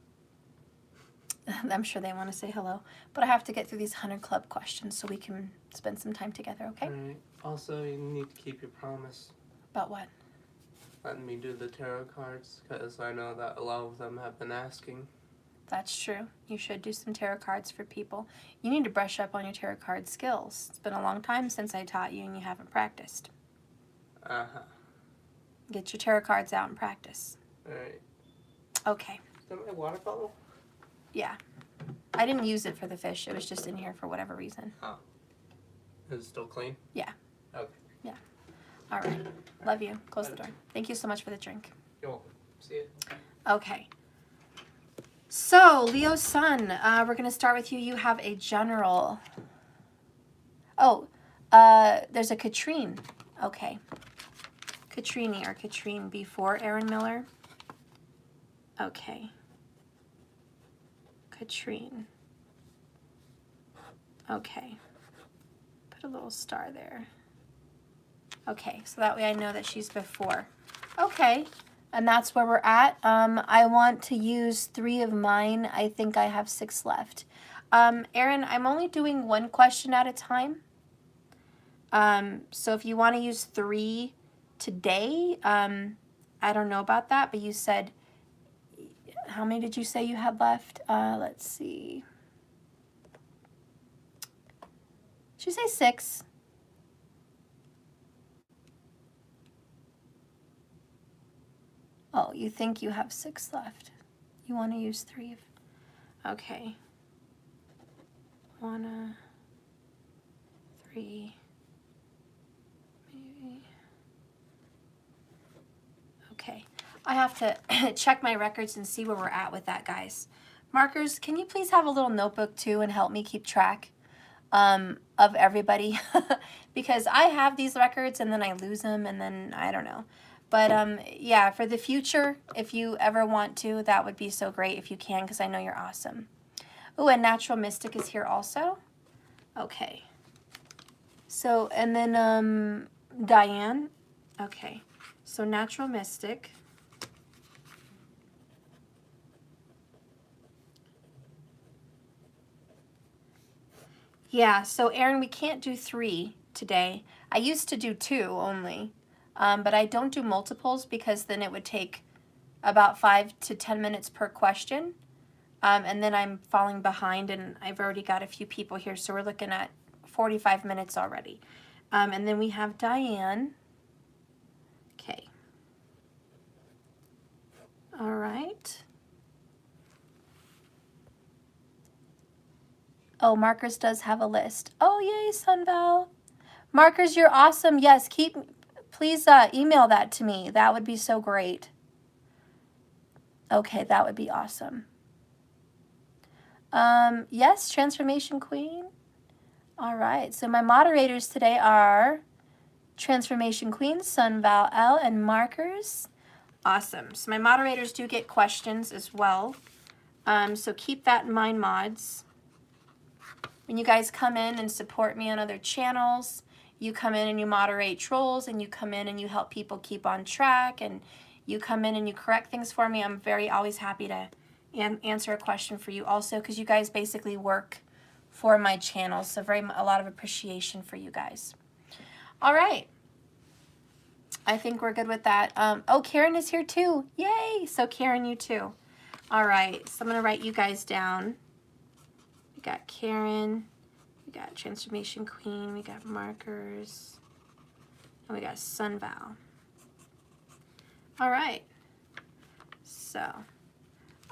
I'm sure they want to say hello. But I have to get through these 100 Club questions so we can spend some time together, okay? Alright. Also, you need to keep your promise. About what? Letting me do the tarot cards, because I know that a lot of them have been asking. That's true. You should do some tarot cards for people. You need to brush up on your tarot card skills. It's been a long time since I taught you and you haven't practiced. Uh-huh. Get your tarot cards out and practice. Alright. Okay. Is that my water bottle? Yeah. I didn't use it for the fish. It was just in here for whatever reason. Oh. Is it still clean? Yeah. Okay. Yeah. All right. Love you. Close the door. Thank you so much for the drink. You're welcome. See you. Okay. So, Leo Sun, we're going to start with you. You have a general. Oh, there's a Katrine. Okay. Katrine or Katrine before Aaron Miller. Okay. Katrine. Okay. Put a little star there. Okay, so that way I know that she's before. Okay. And that's where we're at. I want to use 3 of mine. I think I have 6 left. Erin, I'm only doing 1 question at a time. So if you want to use 3 today, I don't know about that, but you said, how many did you say you had left? Let's see. Did you say 6? Oh, you think you have 6 left. You want to use 3. Okay. 1, 3, maybe. Okay. I have to check my records and see where we're at with that, guys. Markers, can you please have a little notebook too and help me keep track of everybody? Because I have these records and then I lose them and then I don't know. But yeah, for the future, if you ever want to, that would be so great if you can, because I know you're awesome. Oh, and Natural Mystic is here also. Okay. So, and then Diane. Okay. So Natural Mystic. Yeah, so Erin, we can't do 3 today. I used to do 2 only. But I don't do multiples because then it would take about 5 to 10 minutes per question. And then I'm falling behind and I've already got a few people here. So we're looking at 45 minutes already. And then we have Diane. Okay. All right. Oh, Markers does have a list. Oh, yay, Sunval. Markers, you're awesome. Yes, please email that to me. That would be so great. Okay, that would be awesome. Yes, Transformation Queen. All right, so my moderators today are Transformation Queen, Sunval L, and Markers. Awesome. So my moderators do get questions as well. So keep that in mind, mods. When you guys come in and support me on other channels, you come in and you moderate trolls, and you come in and you help people keep on track, and you come in and you correct things for me. I'm always happy to answer a question for you also, because you guys basically work for my channel. So a lot of appreciation for you guys. All right. I think we're good with that. Oh, Karen is here too. Yay. So Karen, you too. All right. So I'm going to write you guys down. We got Karen. We got Transformation Queen. We got Markers. And we got Sunval. All right. So,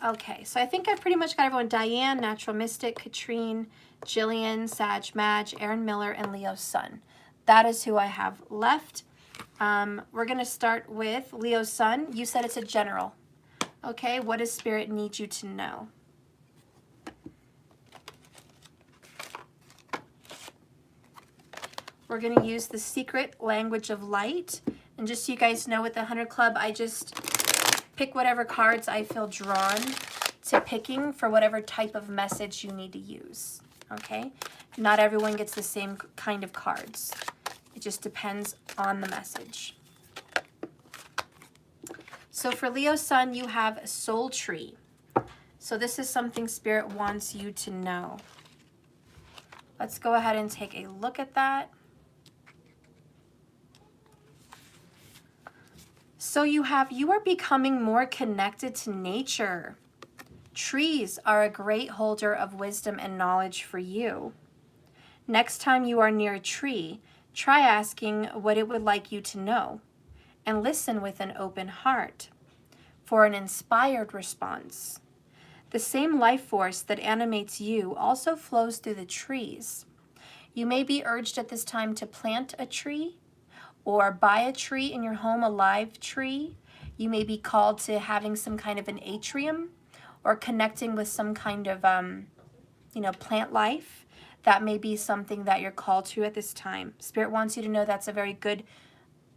okay. So I think I pretty much got everyone. Diane, Natural Mystic, Katrine, Jillian, Sag Madge, Aaron Miller, and Leo Sun. That is who I have left. We're going to start with Leo Sun. You said it's a general. Okay. What does Spirit need you to know? We're going to use the secret language of light. And just so you guys know, with the 100 Club, I just pick whatever cards I feel drawn to picking for whatever type of message you need to use. Okay? Not everyone gets the same kind of cards. It just depends on the message. So for Leo Sun, you have a soul tree. So this is something Spirit wants you to know. Let's go ahead and take a look at that. So you are becoming more connected to nature. Trees are a great holder of wisdom and knowledge for you. Next time you are near a tree, try asking what it would like you to know, and listen with an open heart for an inspired response. The same life force that animates you also flows through the trees. You may be urged at this time to plant a tree or buy a tree in your home, a live tree. You may be called to having some kind of an atrium or connecting with some kind of, plant life. That may be something that you're called to at this time. Spirit wants you to know that's a very good,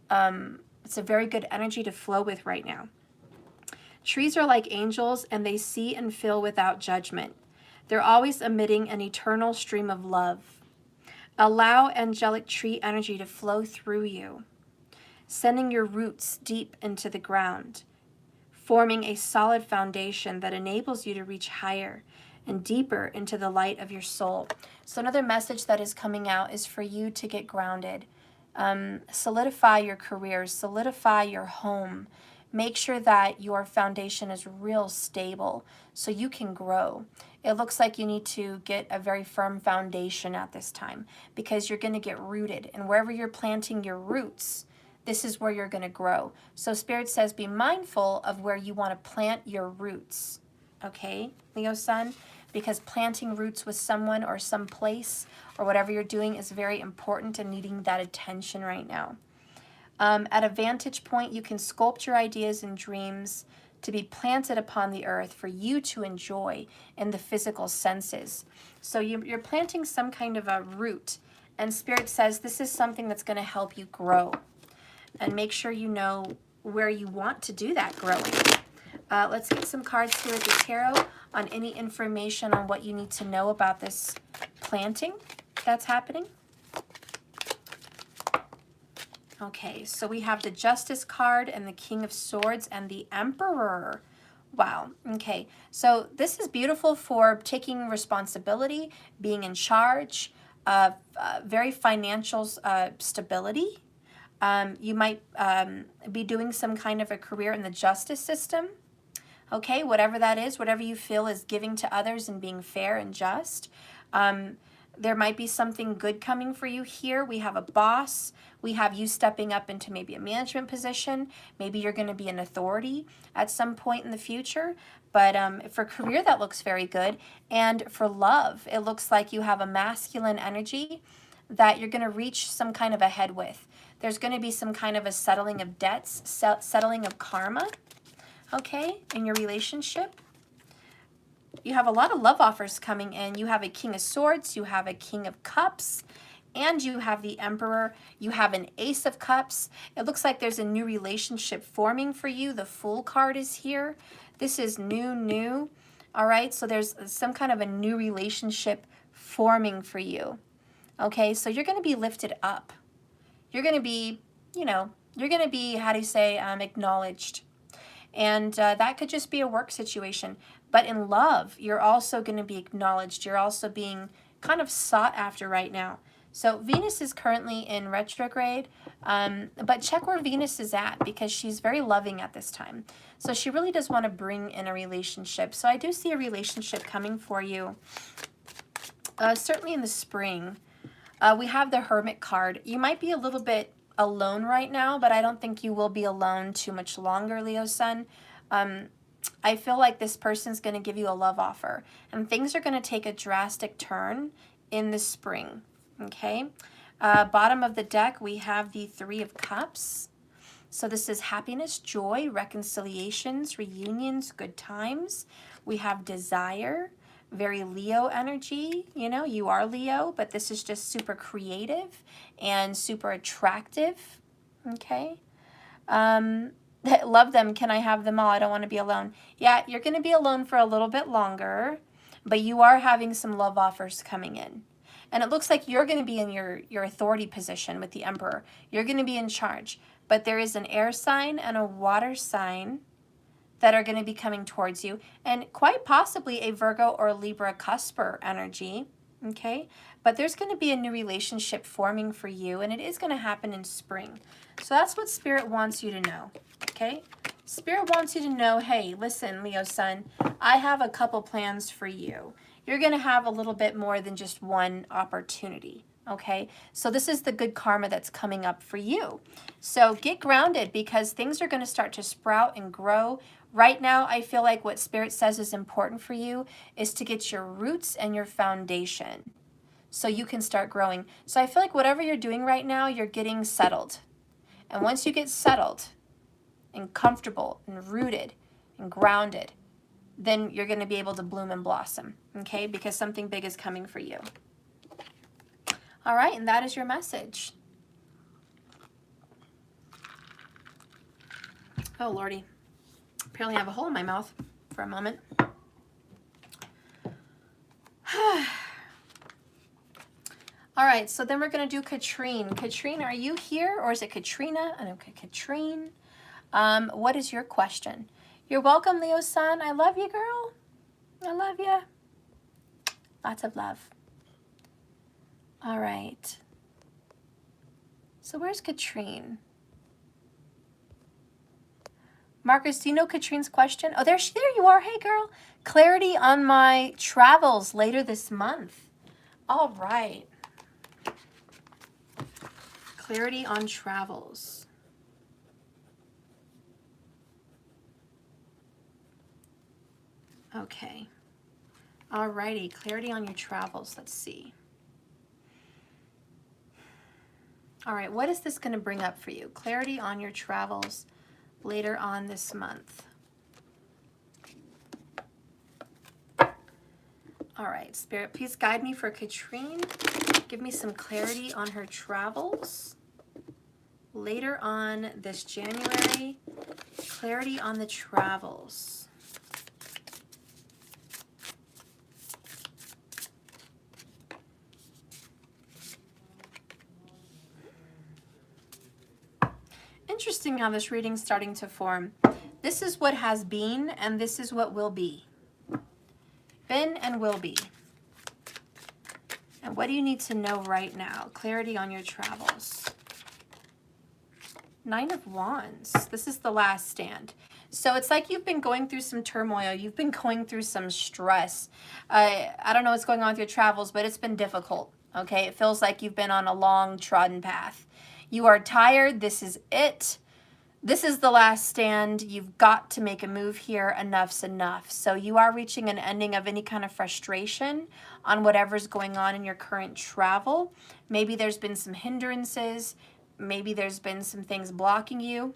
it's a very good energy to flow with right now. Trees are like angels, and they see and feel without judgment. They're always emitting an eternal stream of love. Allow angelic tree energy to flow through you, sending your roots deep into the ground. forming a solid foundation that enables you to reach higher and deeper into the light of your soul. So another message that is coming out is for you to get grounded. Solidify your career, solidify your home. Make sure that your foundation is real stable so you can grow. It looks like you need to get a very firm foundation at this time because you're going to get rooted. And wherever you're planting your roots, this is where you're going to grow. So Spirit says be mindful of where you want to plant your roots. Okay, Leo Sun? Because planting roots with someone or some place or whatever you're doing is very important and needing that attention right now. At a vantage point, you can sculpt your ideas and dreams to be planted upon the earth for you to enjoy in the physical senses. So you're planting some kind of a root, and Spirit says this is something that's going to help you grow. And make sure you know where you want to do that growing. Let's get some cards here at the tarot on any information on what you need to know about this planting that's happening. Okay, so we have the Justice card and the King of Swords and the Emperor. Wow, okay. So this is beautiful for taking responsibility, being in charge, very financial stability. You might be doing some kind of a career in the justice system. Okay, whatever that is, whatever you feel is giving to others and being fair and just. There might be something good coming for you here. We have a boss. We have you stepping up into maybe a management position. Maybe you're going to be an authority at some point in the future. But for career, that looks very good. And for love, it looks like you have a masculine energy that you're going to reach some kind of a head with. There's going to be some kind of a settling of debts, settling of karma, okay, in your relationship. You have a lot of love offers coming in. You have a King of Swords, you have a King of Cups, and you have the Emperor. You have an Ace of Cups. It looks like there's a new relationship forming for you. The Fool card is here. This is new. All right, so there's some kind of a new relationship forming for you. Okay, so you're going to be lifted up. You're going to be, you're going to be, how do you say, acknowledged. And that could just be a work situation. But in love, you're also going to be acknowledged. You're also being kind of sought after right now. So Venus is currently in retrograde, but check where Venus is at because she's very loving at this time. So she really does want to bring in a relationship. So I do see a relationship coming for you, certainly in the spring. We have the Hermit card. You might be a little bit alone right now, but I don't think you will be alone too much longer, Leo Sun. I feel like this person's going to give you a love offer, and things are going to take a drastic turn in the spring, okay? Bottom of the deck, we have the Three of Cups. So this is happiness, joy, reconciliations, reunions, good times. We have desire, very Leo energy. You are Leo, but this is just super creative and super attractive, okay? Love them. Can I have them all? I don't want to be alone. Yeah, you're going to be alone for a little bit longer, but you are having some love offers coming in. And it looks like you're going to be in your authority position with the Emperor. You're going to be in charge. But there is an air sign and a water sign that are going to be coming towards you. And quite possibly a Virgo or Libra cusper energy. Okay? But there's going to be a new relationship forming for you. And it is going to happen in spring. So that's what Spirit wants you to know. Okay? Spirit wants you to know, hey, listen, Leo Sun, I have a couple plans for you. You're going to have a little bit more than just one opportunity, okay? So this is the good karma that's coming up for you. So get grounded because things are going to start to sprout and grow. Right now, I feel like what Spirit says is important for you is to get your roots and your foundation so you can start growing. So I feel like whatever you're doing right now, you're getting settled. And once you get settled and comfortable and rooted and grounded, then you're going to be able to bloom and blossom, okay? Because something big is coming for you. All right, and that is your message. Oh, Lordy. Apparently I have a hole in my mouth for a moment. All right, so then we're going to do Katrine. Katrine, are you here? Or is it Katrina? Okay, Katrine. What is your question? You're welcome, Leo-san. I love you, girl. I love you. Lots of love. All right. So where's Katrine? Marcus, do you know Katrine's question? Oh, there you are. Hey, girl. Clarity on my travels later this month. All right. Clarity on travels. Okay. All righty. Clarity on your travels. Let's see. All right. What is this going to bring up for you? Clarity on your travels later on this month. All right, Spirit, please guide me for Katrine. Give me some clarity on her travels later on this January. Clarity on the travels. Interesting how this reading's starting to form. This is what has been, and this is what will be. Been and will be. And what do you need to know right now? Clarity on your travels. 9 of Wands. This is the last stand. So it's like you've been going through some turmoil. You've been going through some stress. I don't know what's going on with your travels, but it's been difficult. Okay, it feels like you've been on a long trodden path. You are tired. This is it. This is the last stand. You've got to make a move here. Enough's enough. So you are reaching an ending of any kind of frustration on whatever's going on in your current travel. Maybe there's been some hindrances. Maybe there's been some things blocking you.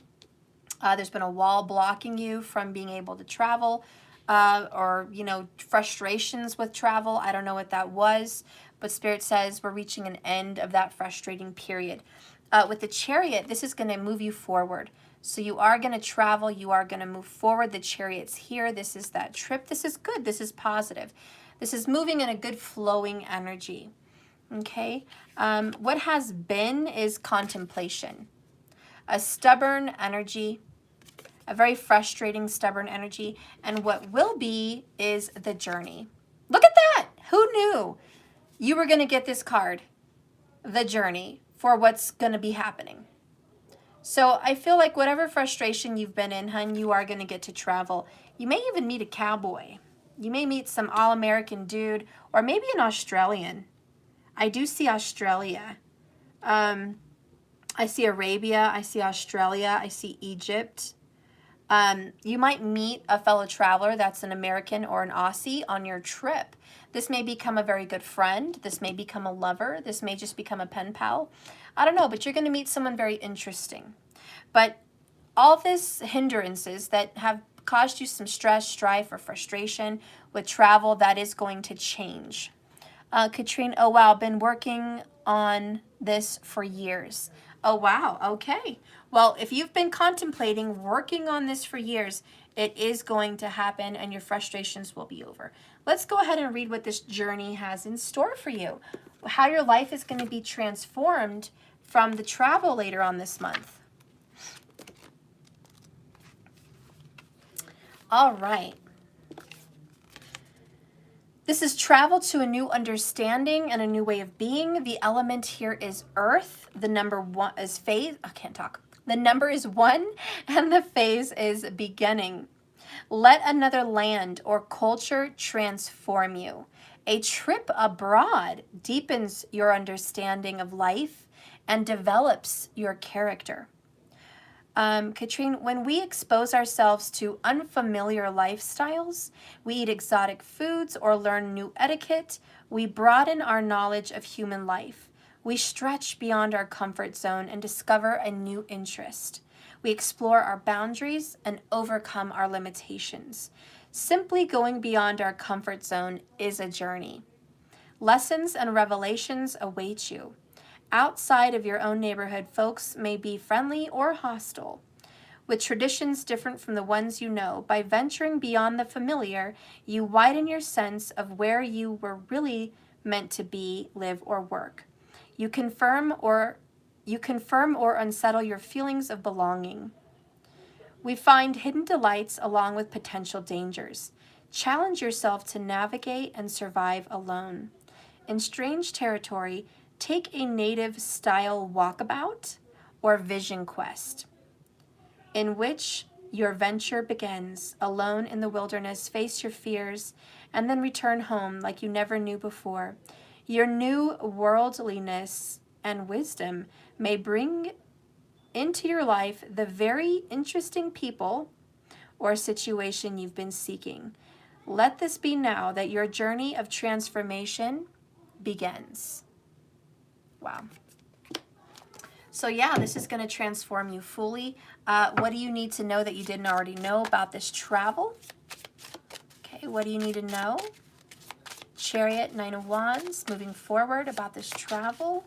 There's been a wall blocking you from being able to travel, or, you know, frustrations with travel. I don't know what that was, but Spirit says we're reaching an end of that frustrating period. With the Chariot, this is going to move you forward. So you are going to travel. You are going to move forward. The Chariot's here. This is that trip. This is good. This is positive. This is moving in a good flowing energy. Okay. What has been is contemplation. A stubborn energy. A very frustrating, stubborn energy. And what will be is the journey. Look at that. Who knew you were going to get this card? The journey for what's going to be happening. So I feel like whatever frustration you've been in, hun, you are going to get to travel. You may even meet a cowboy. You may meet some all-American dude, or maybe an Australian. I do see Australia. I see Arabia. I see Australia. I see Egypt. You might meet a fellow traveler that's an American or an Aussie on your trip. This may become a very good friend. This may become a lover. This may just become a pen pal. I don't know, but you're going to meet someone very interesting. But all this hindrances that have caused you some stress, strife, or frustration with travel, that is going to change. Katrine, oh wow, been working on this for years. Oh wow, okay. Well, if you've been contemplating working on this for years, it is going to happen and your frustrations will be over. Let's go ahead and read what this journey has in store for you. How your life is going to be transformed from the travel later on this month. All right. This is travel to a new understanding and a new way of being. The element here is earth. The number 1 is phase. I can't talk. The number is 1 and the phase is beginning. Let another land or culture transform you. A trip abroad deepens your understanding of life and develops your character. Katrine, when we expose ourselves to unfamiliar lifestyles, we eat exotic foods or learn new etiquette, we broaden our knowledge of human life. We stretch beyond our comfort zone and discover a new interest. We explore our boundaries and overcome our limitations. Simply going beyond our comfort zone is a journey. Lessons and revelations await you. Outside of your own neighborhood, folks may be friendly or hostile. With traditions different from the ones you know, by venturing beyond the familiar, you widen your sense of where you were really meant to be, live, or work. You confirm or unsettle your feelings of belonging. We find hidden delights along with potential dangers. Challenge yourself to navigate and survive alone. In strange territory, take a native-style walkabout or vision quest, in which your venture begins. Alone in the wilderness, face your fears, and then return home like you never knew before. Your new worldliness and wisdom may bring into your life the very interesting people or situation you've been seeking. Let this be now that your journey of transformation begins. Wow. So yeah, this is going to transform you fully. What do you need to know that you didn't already know about this travel? Okay, what do you need to know? Chariot, Nine of Wands, moving forward about this travel.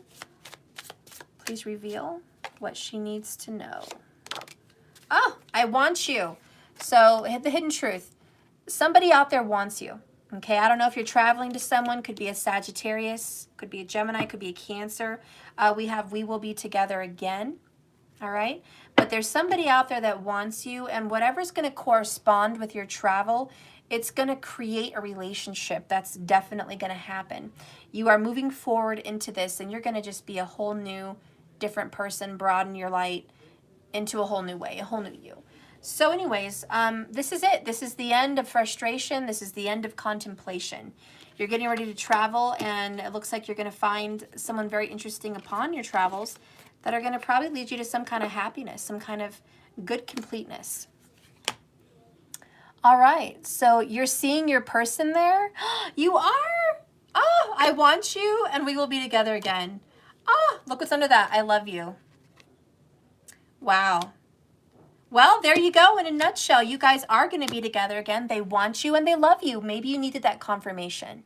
Please reveal what she needs to know. Oh, I want you. So the hidden truth. Somebody out there wants you. Okay, I don't know if you're traveling to someone. Could be a Sagittarius, could be a Gemini, could be a Cancer. We will be together again. All right, but there's somebody out there that wants you, and whatever's going to correspond with your travel, it's going to create a relationship. That's definitely going to happen. You are moving forward into this, and you're going to just be a whole new, different person, broaden your light into a whole new way, a whole new you. So anyways, this is it. This is the end of frustration. This is the end of contemplation. You're getting ready to travel, and it looks like you're going to find someone very interesting upon your travels that are going to probably lead you to some kind of happiness, some kind of good completeness. All right, so you're seeing your person there? You are? Oh, I want you, and we will be together again. Oh, look what's under that. I love you. Wow. Well, there you go. In a nutshell, you guys are going to be together again. They want you and they love you. Maybe you needed that confirmation.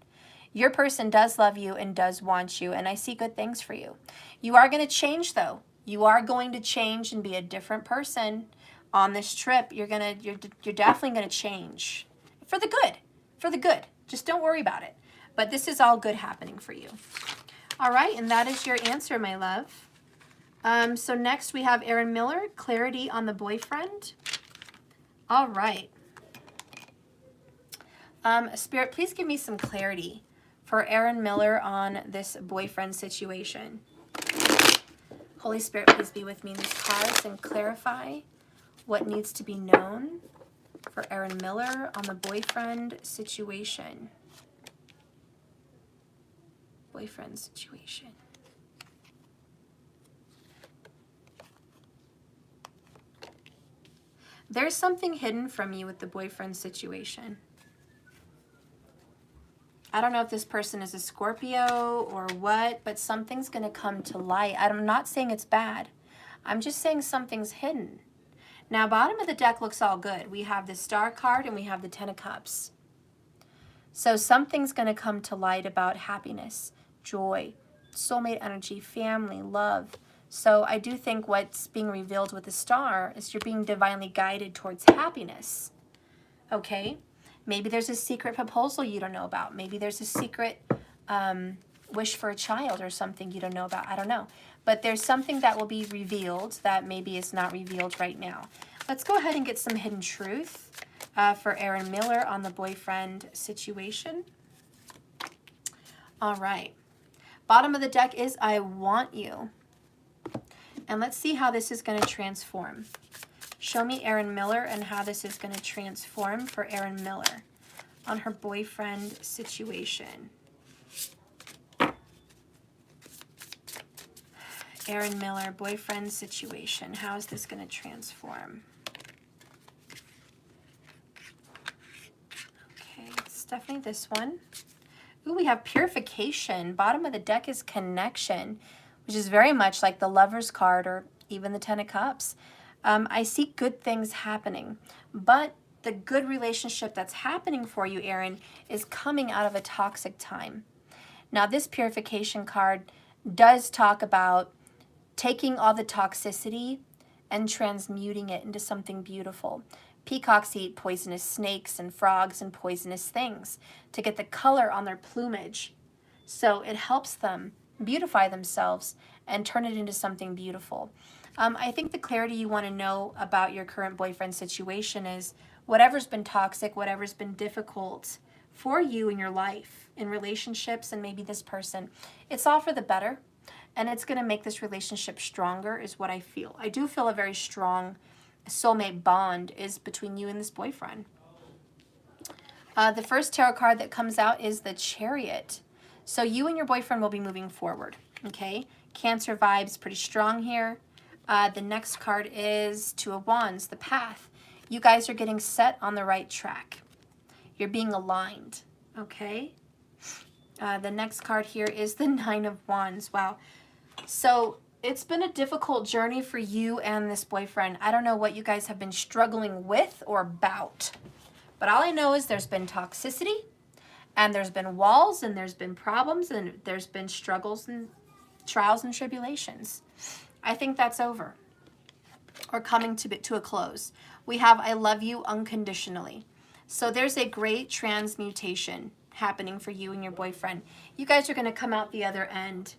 Your person does love you and does want you, and I see good things for you. You are going to change, though. You are going to change and be a different person on this trip. You're definitely going to change for the good. For the good. Just don't worry about it. But this is all good happening for you. All right, and that is your answer, my love. So next we have Aaron Miller, clarity on the boyfriend. All right. Spirit, please give me some clarity for Aaron Miller on this boyfriend situation. Holy Spirit, please be with me in these cards and clarify what needs to be known for Aaron Miller on the boyfriend situation. Boyfriend situation. There's something hidden from you with the boyfriend situation. I don't know if this person is a Scorpio or what, but something's going to come to light. I'm not saying it's bad. I'm just saying something's hidden. Now, bottom of the deck looks all good. We have the Star card and we have the Ten of Cups. So something's going to come to light about happiness, joy, soulmate energy, family, love. So I do think what's being revealed with the Star is you're being divinely guided towards happiness. Okay? Maybe there's a secret proposal you don't know about. Maybe there's a secret wish for a child or something you don't know about. I don't know. But there's something that will be revealed that maybe is not revealed right now. Let's go ahead and get some hidden truth for Aaron Miller on the boyfriend situation. All right. Bottom of the deck is I want you. And let's see how this is going to transform. Show me Aaron Miller and how this is going to transform for Aaron Miller on her boyfriend situation. Aaron Miller, boyfriend situation. How is this going to transform? Okay, it's definitely this one. Ooh, we have purification. Bottom of the deck is connection, which is very much like the Lover's card or even the Ten of Cups. I see good things happening, but the good relationship that's happening for you, Aaron, is coming out of a toxic time. Now, this purification card does talk about taking all the toxicity and transmuting it into something beautiful. Peacocks eat poisonous snakes and frogs and poisonous things to get the color on their plumage. So it helps them beautify themselves and turn it into something beautiful. I think the clarity you want to know about your current boyfriend situation is whatever's been toxic, whatever's been difficult for you in your life, in relationships and maybe this person, it's all for the better. And it's going to make this relationship stronger is what I feel. I do feel a very strong soulmate bond is between you and this boyfriend. The first tarot card that comes out is the Chariot. So you and your boyfriend will be moving forward, okay? Cancer vibes pretty strong here. The next card is Two of Wands, the Path. You guys are getting set on the right track. You're being aligned, okay? The next card here is the Nine of Wands. Wow. So it's been a difficult journey for you and this boyfriend. I don't know what you guys have been struggling with or about. But all I know is there's been toxicity, and there's been walls, and there's been problems, and there's been struggles and trials and tribulations. I think that's over or coming to a close. We have I love you unconditionally. So there's a great transmutation happening for you and your boyfriend. You guys are going to come out the other end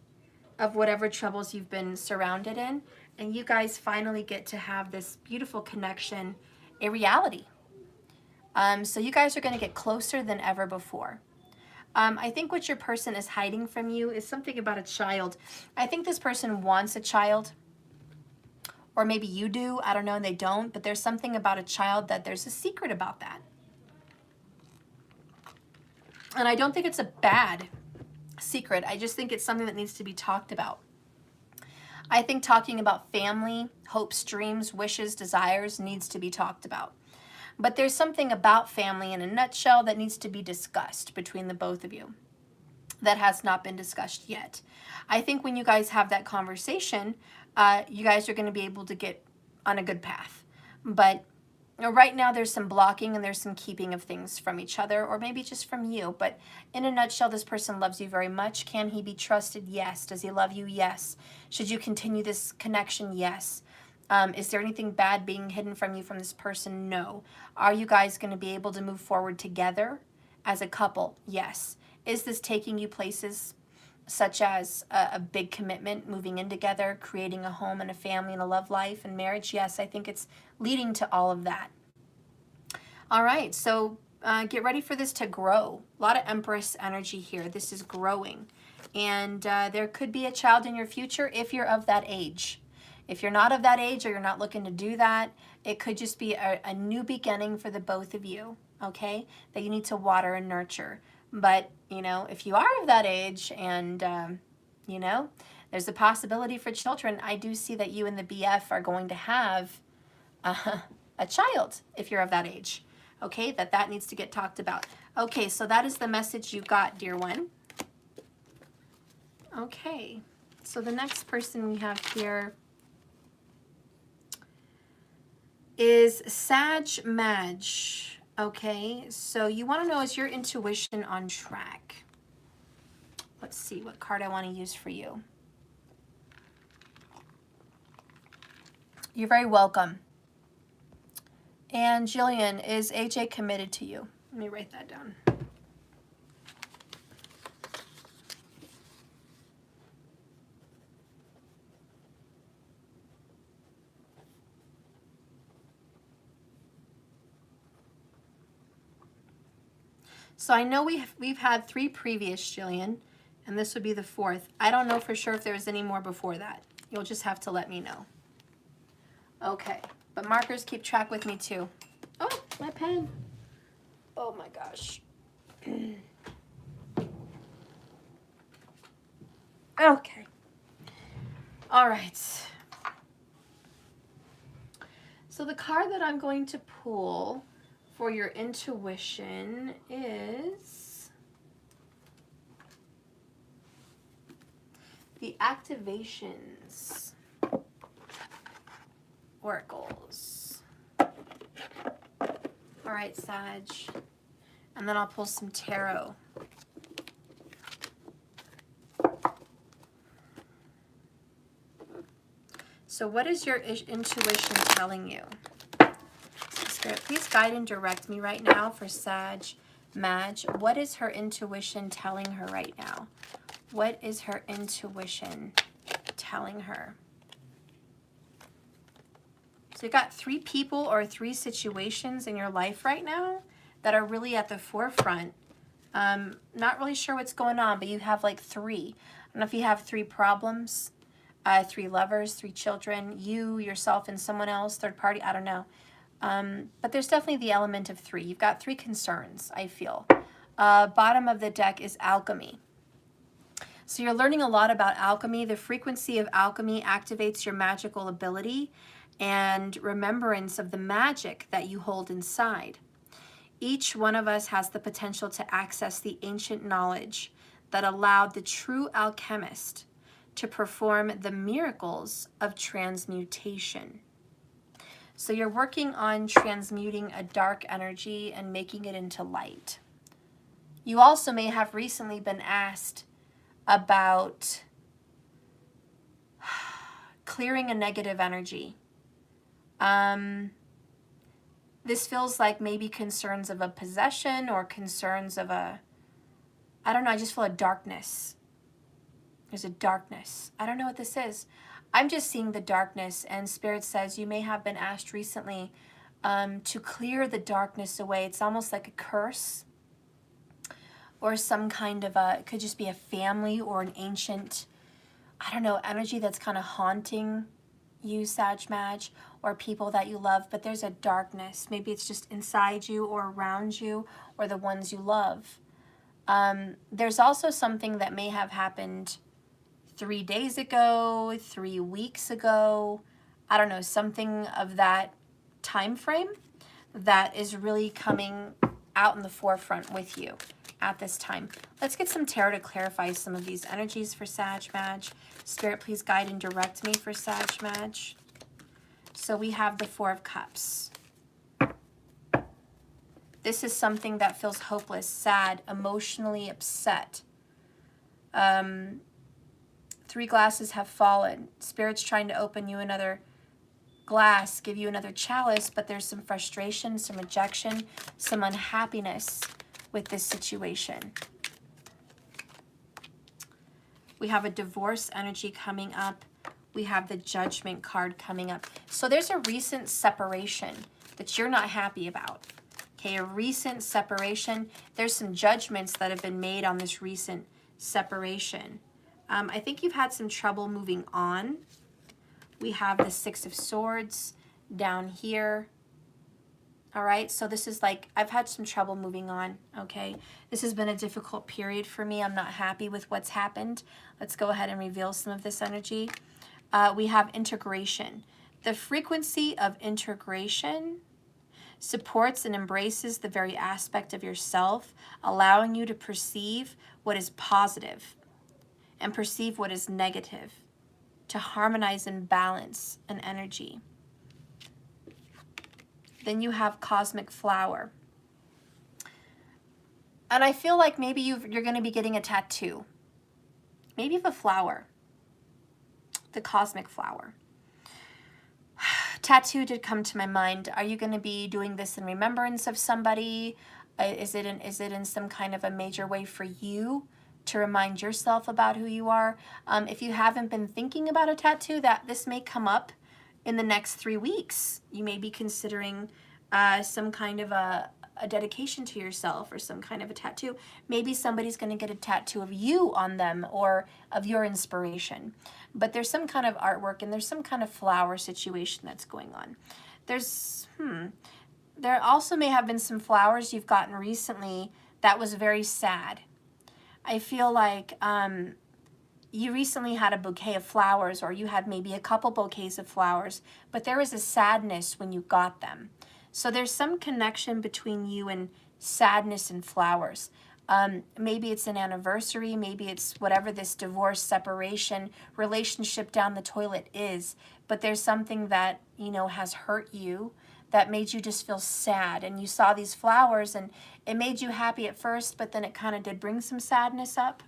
of whatever troubles you've been surrounded in, and you guys finally get to have this beautiful connection, a reality. So you guys are going to get closer than ever before. I think what your person is hiding from you is something about a child. I think this person wants a child, or maybe you do. I don't know, and they don't, but there's something about a child that there's a secret about that. And I don't think it's a bad secret. I just think it's something that needs to be talked about. I think talking about family, hopes, dreams, wishes, desires needs to be talked about. But there's something about family in a nutshell that needs to be discussed between the both of you that has not been discussed yet. I think when you guys have that conversation, you guys are going to be able to get on a good path. But right now there's some blocking and there's some keeping of things from each other, or maybe just from you. But in a nutshell, this person loves you very much. Can he be trusted? Yes. Does he love you? Yes. Should you continue this connection? Yes. Is there anything bad being hidden from you from this person? No. Are you guys going to be able to move forward together as a couple? Yes. Is this taking you places such as a big commitment, moving in together, creating a home and a family and a love life and marriage? Yes, I think it's leading to all of that. All right, so get ready for this to grow. A lot of Empress energy here. This is growing. And there could be a child in your future if you're of that age. If you're not of that age or you're not looking to do that, it could just be a new beginning for the both of you, okay, that you need to water and nurture. But, you know, if you are of that age and, you know, there's a possibility for children, I do see that you and the BF are going to have a child if you're of that age, okay, that needs to get talked about. Okay, so that is the message you got, dear one. Okay, so the next person we have here is Sag Madge. Okay, so you want to know, is your intuition on track? Let's see what card I want to use for you. You're very welcome. And Jillian, is AJ committed to you? Let me write that down. So I know we've had 3 previous, Jillian, and this would be the 4th. I don't know for sure if there's any more before that. You'll just have to let me know. Okay, but markers keep track with me too. Oh, my pen. Oh my gosh. Okay. All right. So the card that I'm going to pull for your intuition is the Activations Oracles. All right, Sag. And then I'll pull some tarot. So what is your intuition telling you? Spirit, please guide and direct me right now for Sag Madge. What is her intuition telling her right now? What is her intuition telling her? So you've got 3 people or 3 situations in your life right now that are really at the forefront. Not really sure what's going on, but you have like 3. I don't know if you have 3 problems, 3 lovers, 3 children, you, yourself, and someone else, third party, I don't know. But there's definitely the element of 3. You've got 3 concerns, I feel. Bottom of the deck is alchemy. So you're learning a lot about alchemy. The frequency of alchemy activates your magical ability and remembrance of the magic that you hold inside. Each one of us has the potential to access the ancient knowledge that allowed the true alchemist to perform the miracles of transmutation. So you're working on transmuting a dark energy and making it into light. You also may have recently been asked about clearing a negative energy. This feels like maybe concerns of a possession or concerns of a, I don't know, I just feel a darkness. There's a darkness. I don't know what this is. I'm just seeing the darkness, and Spirit says you may have been asked recently to clear the darkness away. It's almost like a curse or some kind of a, it could just be a family or an ancient, I don't know, energy that's kind of haunting you, Sag Madge, or people that you love, but there's a darkness. Maybe it's just inside you or around you or the ones you love. There's also something that may have happened 3 days ago, 3 weeks ago, I don't know, something of that time frame that is really coming out in the forefront with you at this time. Let's get some tarot to clarify some of these energies for Sag Madge. Spirit, please guide and direct me for Sag Madge. So we have the 4 of Cups. This is something that feels hopeless, sad, emotionally upset. 3 glasses have fallen. Spirit's trying to open you another glass, give you another chalice, but there's some frustration, some rejection, some unhappiness with this situation. We have a divorce energy coming up. We have the Judgment card coming up. So there's a recent separation that you're not happy about. Okay, a recent separation. There's some judgments that have been made on this recent separation. I think you've had some trouble moving on. We have the 6 of Swords down here. All right, so this is like, I've had some trouble moving on, okay? This has been a difficult period for me. I'm not happy with what's happened. Let's go ahead and reveal some of this energy. We have integration. The frequency of integration supports and embraces the very aspect of yourself, allowing you to perceive what is positive and perceive what is negative, to harmonize and balance an energy. Then you have Cosmic Flower. And I feel like maybe you're going to be getting a tattoo. Maybe of a flower. The Cosmic Flower. Tattoo did come to my mind. Are you going to be doing this in remembrance of somebody? Is it in some kind of a major way for you to remind yourself about who you are? If you haven't been thinking about a tattoo, that this may come up in the next 3 weeks. You may be considering some kind of a dedication to yourself or some kind of a tattoo. Maybe somebody's going to get a tattoo of you on them or of your inspiration. But there's some kind of artwork and there's some kind of flower situation that's going on. There also may have been some flowers you've gotten recently that was very sad. I feel like you recently had a bouquet of flowers, or you had maybe a couple bouquets of flowers, but there was a sadness when you got them. So there's some connection between you and sadness and flowers. Maybe it's an anniversary, maybe it's whatever this divorce, separation, relationship down the toilet is, but there's something that, you know, has hurt you, that made you just feel sad, and you saw these flowers and it made you happy at first, but then it kind of did bring some sadness up.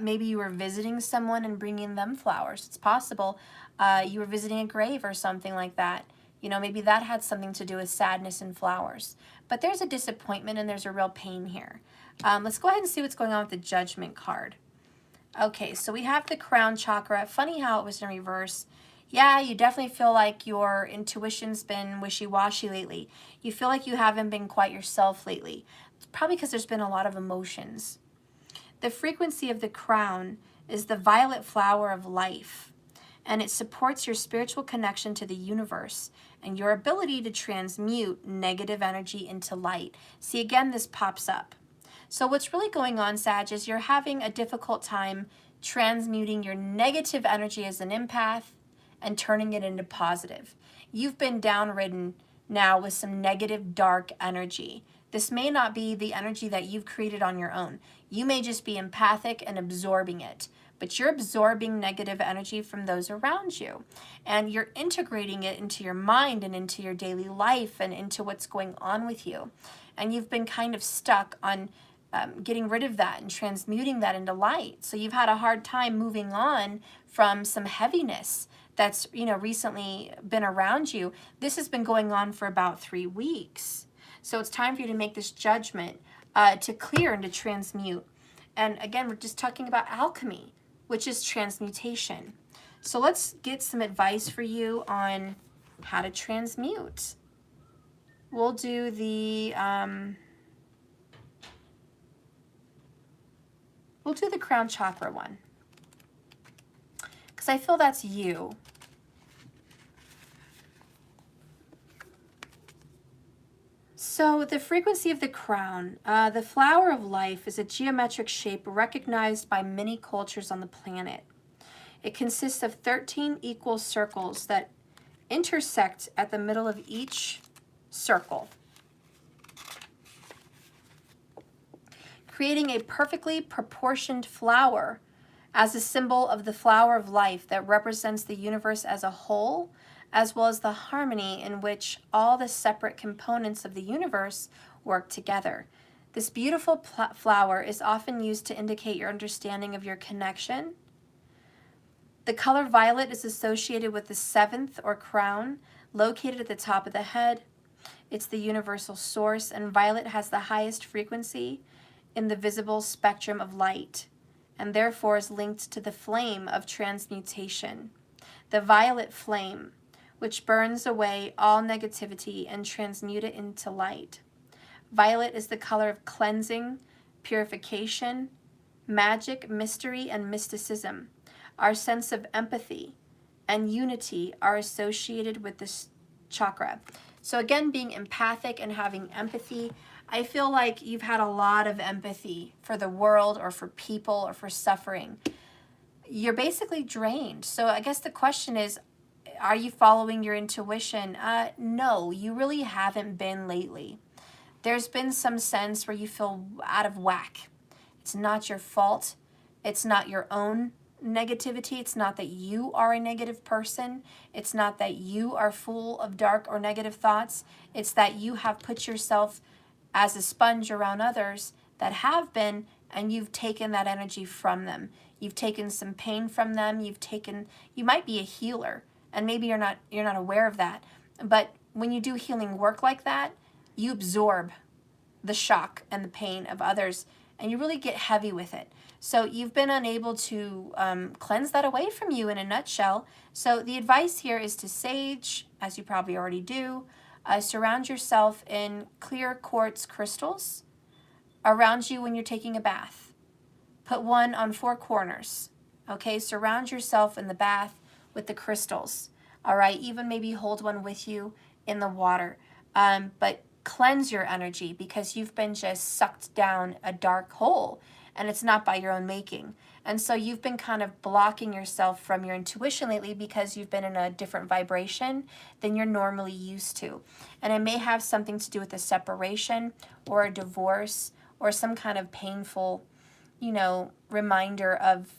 Maybe you were visiting someone and bringing them flowers. It's possible. You were visiting a grave or something like that. You know, maybe that had something to do with sadness and flowers. But there's a disappointment and there's a real pain here. Let's go ahead and see what's going on with the Judgment card. Okay, so we have the crown chakra. Funny how it was in reverse. Yeah, you definitely feel like your intuition's been wishy-washy lately. You feel like you haven't been quite yourself lately. It's probably because there's been a lot of emotions. The frequency of the crown is the violet flower of life, and it supports your spiritual connection to the universe and your ability to transmute negative energy into light. See, again, this pops up. So what's really going on, Sag, is you're having a difficult time transmuting your negative energy as an empath and turning it into positive. You've been downridden now with some negative, dark energy. This may not be the energy that you've created on your own. You may just be empathic and absorbing it, but you're absorbing negative energy from those around you. And you're integrating it into your mind and into your daily life and into what's going on with you. And you've been kind of stuck on getting rid of that and transmuting that into light. So you've had a hard time moving on from some heaviness that's, recently been around you. This has been going on for about 3 weeks. So it's time for you to make this judgment to clear and to transmute. And again, we're just talking about alchemy, which is transmutation. So let's get some advice for you on how to transmute. We'll do the crown chakra one, because I feel that's you. So the frequency of the crown, the flower of life, is a geometric shape recognized by many cultures on the planet. It consists of 13 equal circles that intersect at the middle of each circle, creating a perfectly proportioned flower as a symbol of the flower of life that represents the universe as a whole, as well as the harmony in which all the separate components of the universe work together. This beautiful flower is often used to indicate your understanding of your connection. The color violet is associated with the 7th or crown, located at the top of the head. It's the universal source, and violet has the highest frequency in the visible spectrum of light, and therefore is linked to the flame of transmutation. The violet flame, which burns away all negativity and transmute it into light. Violet is the color of cleansing, purification, magic, mystery, and mysticism. Our sense of empathy and unity are associated with this chakra. So again, being empathic and having empathy, I feel like you've had a lot of empathy for the world or for people or for suffering. You're basically drained. So I guess the question is, are you following your intuition? No, you really haven't been lately. There's been some sense where you feel out of whack. It's not your fault. It's not your own negativity. It's not that you are a negative person. It's not that you are full of dark or negative thoughts. It's that you have put yourself as a sponge around others that have been, and you've taken that energy from them. You've taken some pain from them. You might be a healer, and maybe you're not aware of that. But when you do healing work like that, you absorb the shock and the pain of others, and you really get heavy with it. So you've been unable to cleanse that away from you in a nutshell. So the advice here is to sage, as you probably already do. Surround yourself in clear quartz crystals around you when you're taking a bath. Put one on 4 corners. Okay, surround yourself in the bath with the crystals. All right, even maybe hold one with you in the water. But cleanse your energy, because you've been just sucked down a dark hole, and it's not by your own making. And so you've been kind of blocking yourself from your intuition lately because you've been in a different vibration than you're normally used to. And it may have something to do with a separation or a divorce or some kind of painful, reminder of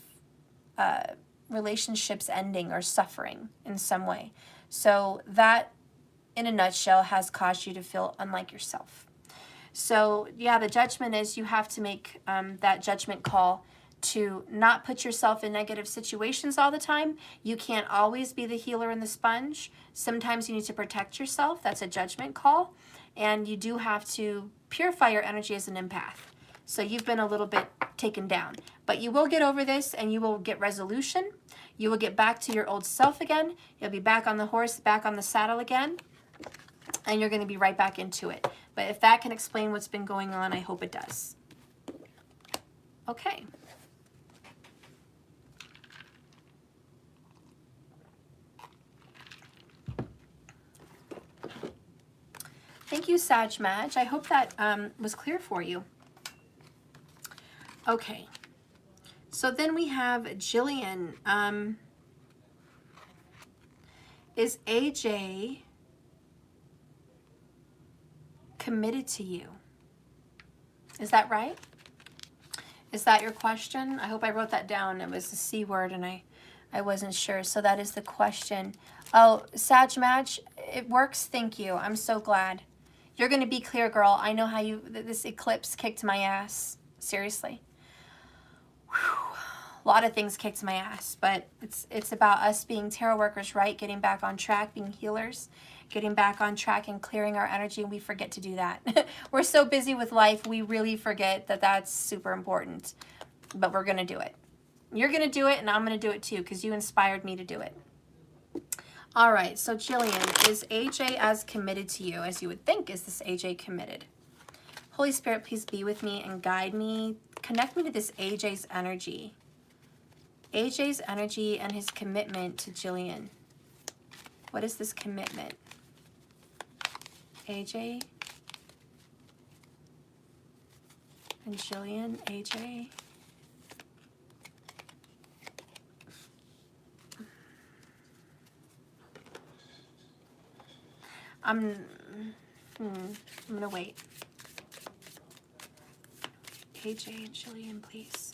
relationships ending or suffering in some way. So that, in a nutshell, has caused you to feel unlike yourself. So yeah, the judgment is you have to make that judgment call to not put yourself in negative situations all the time. You can't always be the healer and the sponge. Sometimes you need to protect yourself. That's a judgment call. And you do have to purify your energy as an empath. So you've been a little bit taken down. But you will get over this, and you will get resolution. You will get back to your old self again. You'll be back on the horse, back on the saddle again, and you're going to be right back into it. But if that can explain what's been going on, I hope it does. Okay. Thank you, Sag Madge. I hope that was clear for you. Okay. So then we have Jillian. Is AJ committed to you? Is that right? Is that your question? I hope I wrote that down. It was the C word and I wasn't sure. So that is the question. Oh, Sag Madge, it works. Thank you. I'm so glad. You're going to be clear, girl. I know how this eclipse kicked my ass. Seriously. Whew. A lot of things kicked my ass, but it's about us being tarot workers, right? Getting back on track, being healers, getting back on track and clearing our energy, and we forget to do that. We're so busy with life, we really forget that that's super important, but we're going to do it. You're going to do it, and I'm going to do it too, because you inspired me to do it. All right, so Jillian, is AJ as committed to you as you would think? Is this AJ committed? Holy Spirit, please be with me and guide me. Connect me to this AJ's energy. AJ's energy and his commitment to Jillian. What is this commitment? AJ and Jillian, AJ. I'm gonna wait. AJ and Jillian, please.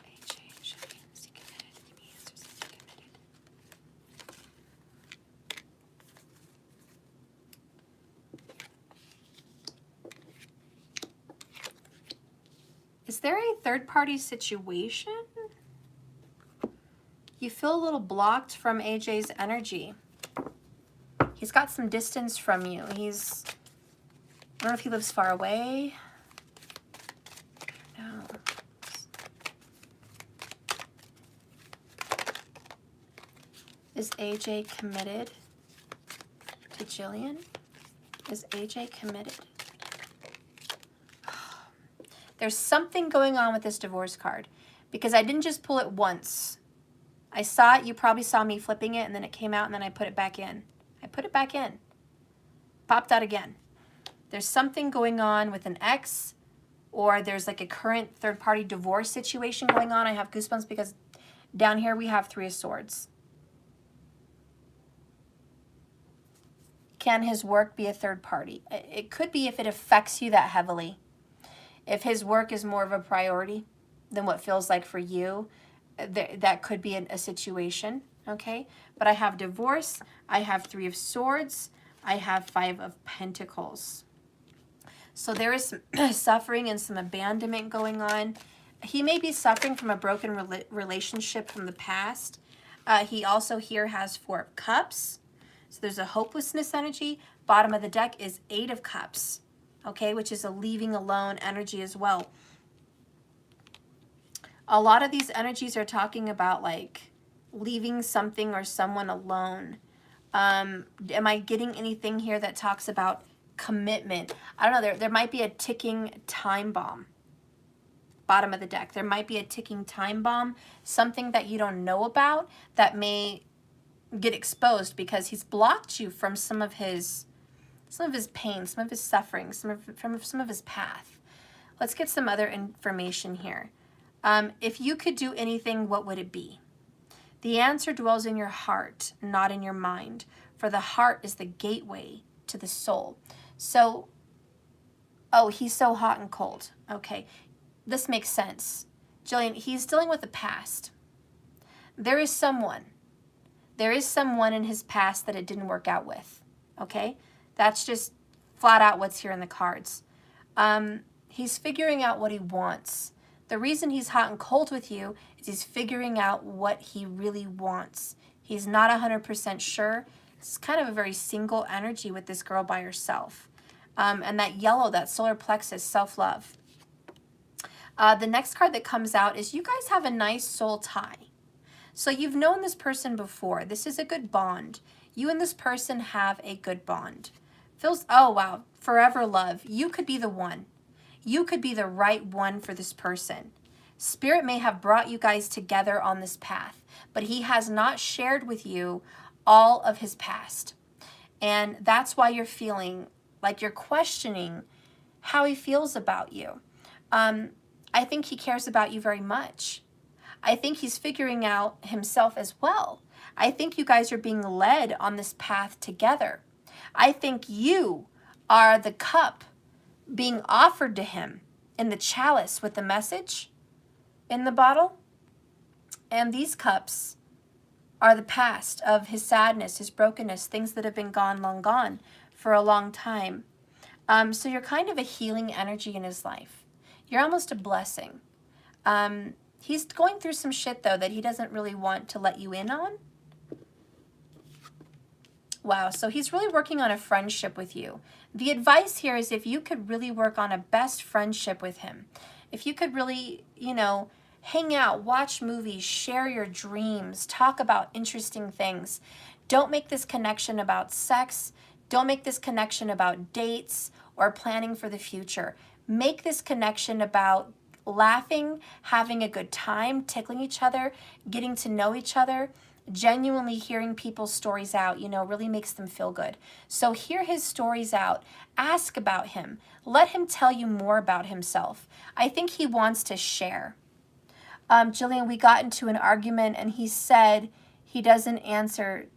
AJ and Jillian, is he committed? Give me answers. Is he committed? Is there a third-party situation? You feel a little blocked from AJ's energy. He's got some distance from you. I don't know if he lives far away. No. Is AJ committed to Jillian? Is AJ committed? There's something going on with this divorce card because I didn't just pull it once. I saw it. You probably saw me flipping it, and then it came out, and then I put it back in. I put it back in. Popped out again. There's something going on with an ex, or there's like a current third-party divorce situation going on. I have goosebumps because down here we have 3 of Swords. Can his work be a third party? It could be if it affects you that heavily. If his work is more of a priority than what feels like for you, that could be a situation. Okay, but I have divorce, I have 3 of Swords, I have 5 of Pentacles. So there is some suffering and some abandonment going on. He may be suffering from a broken relationship from the past. He also here has 4 of Cups. So there's a hopelessness energy. Bottom of the deck is 8 of Cups, okay, which is a leaving alone energy as well. A lot of these energies are talking about like leaving something or someone alone. Am I getting anything here that talks about commitment? I don't know. There might be a ticking time bomb. Bottom of the deck. There might be a ticking time bomb. Something that you don't know about that may get exposed because he's blocked you from some of his pain, some of his suffering, from some of his path. Let's get some other information here. If you could do anything, what would it be? The answer dwells in your heart, not in your mind, for the heart is the gateway to the soul. So, oh, he's so hot and cold. Okay, this makes sense. Jillian, he's dealing with the past. There is someone in his past that it didn't work out with, okay? That's just flat out what's here in the cards. He's figuring out what he wants. The reason he's hot and cold with you is he's figuring out what he really wants. He's not 100% sure. It's kind of a very single energy with this girl by herself. And that yellow, that solar plexus, self-love. The next card that comes out is you guys have a nice soul tie. So you've known this person before. This is a good bond. You and this person have a good bond. Feels, oh wow, forever love. You could be the one. You could be the right one for this person. Spirit may have brought you guys together on this path, but he has not shared with you all of his past. And that's why you're feeling like you're questioning how he feels about you. I think he cares about you very much. I think he's figuring out himself as well. I think you guys are being led on this path together. I think you are the cup being offered to him in the chalice with the message in the bottle. And these cups are the past of his sadness, his brokenness, things that have been gone, long gone for a long time. So you're kind of a healing energy in his life. You're almost a blessing. He's going through some shit, though, that he doesn't really want to let you in on. Wow, so he's really working on a friendship with you. The advice here is if you could really work on a best friendship with him, if you could really, you know, hang out, watch movies, share your dreams, talk about interesting things. Don't make this connection about sex. Don't make this connection about dates or planning for the future. Make this connection about laughing, having a good time, tickling each other, getting to know each other. Genuinely hearing people's stories out, you know, really makes them feel good. So hear his stories out. Ask about him. Let him tell you more about himself. I think he wants to share. Jillian, we got into an argument and he said he doesn't answer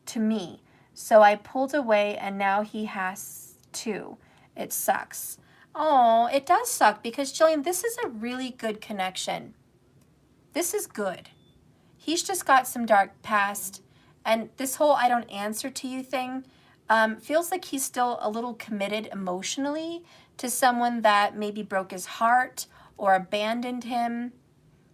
to me. So I pulled away and now he has to. It sucks. Oh, it does suck because, Jillian, this is a really good connection. This is good. He's just got some dark past, and this whole I don't answer to you thing feels like he's still a little committed emotionally to someone that maybe broke his heart or abandoned him,